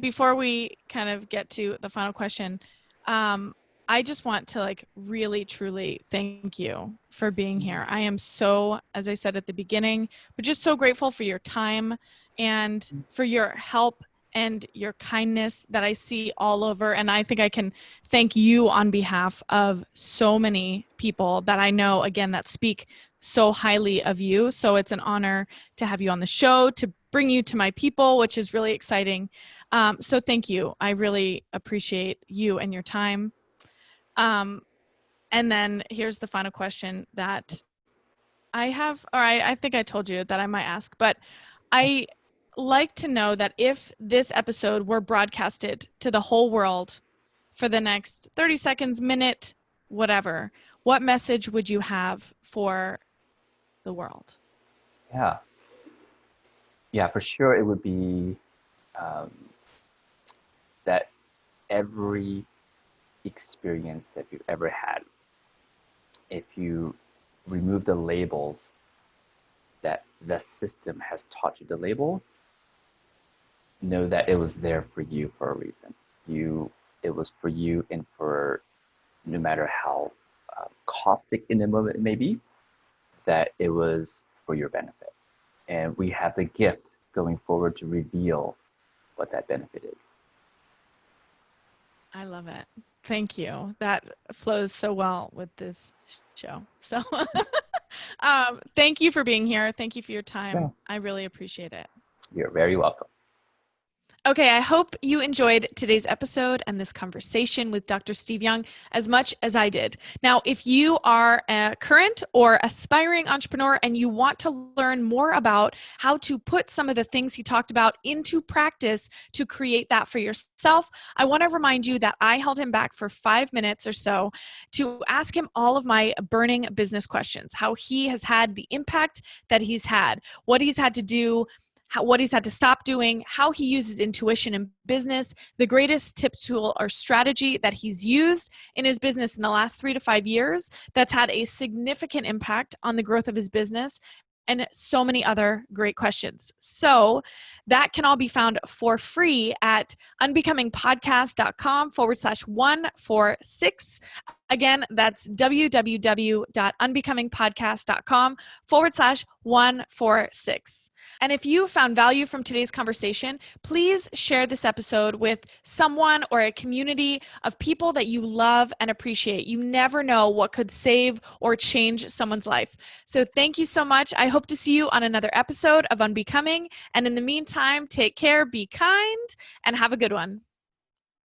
Before we kind of get to the final question, I just want to like really truly thank you for being here. I am so, as I said at the beginning, but just so grateful for your time and for your help and your kindness that I see all over. And I think I can thank you on behalf of so many people that I know, again, that speak so highly of you. So it's an honor to have you on the show, to bring you to my people, which is really exciting. So thank you. I really appreciate you and your time. And then here's the final question that I have, or I think I told you that I might ask, but I like to know that if this episode were broadcasted to the whole world for the next 30 seconds, minute, whatever, what message would you have for the world? Yeah. Yeah, for sure. It would be um, that every experience that you've ever had, if you remove the labels that the system has taught you to label, know that it was there for you for a reason. It was for you, and for no matter how caustic in the moment it may be, that it was for your benefit. And we have the gift going forward to reveal what that benefit is. I love it. Thank you. That flows so well with this show. So Thank you for being here. Thank you for your Yeah. time. I really appreciate it. You're very welcome. Okay, I hope you enjoyed today's episode and this conversation with Dr. Steve Young as much as I did. Now, if you are a current or aspiring entrepreneur and you want to learn more about how to put some of the things he talked about into practice to create that for yourself, I want to remind you that I held him back for 5 minutes or so to ask him all of my burning business questions, how he has had the impact that he's had, what he's had to do, what he's had to stop doing, how he uses intuition in business, the greatest tip, tool, or strategy that he's used in his business in the last 3 to 5 years that's had a significant impact on the growth of his business, and so many other great questions. So that can all be found for free at unbecomingpodcast.com/146. Again, that's www.unbecomingpodcast.com/146. And if you found value from today's conversation, please share this episode with someone or a community of people that you love and appreciate. You never know what could save or change someone's life. So thank you so much. I hope to see you on another episode of Unbecoming. And in the meantime, take care, be kind, and have a good one.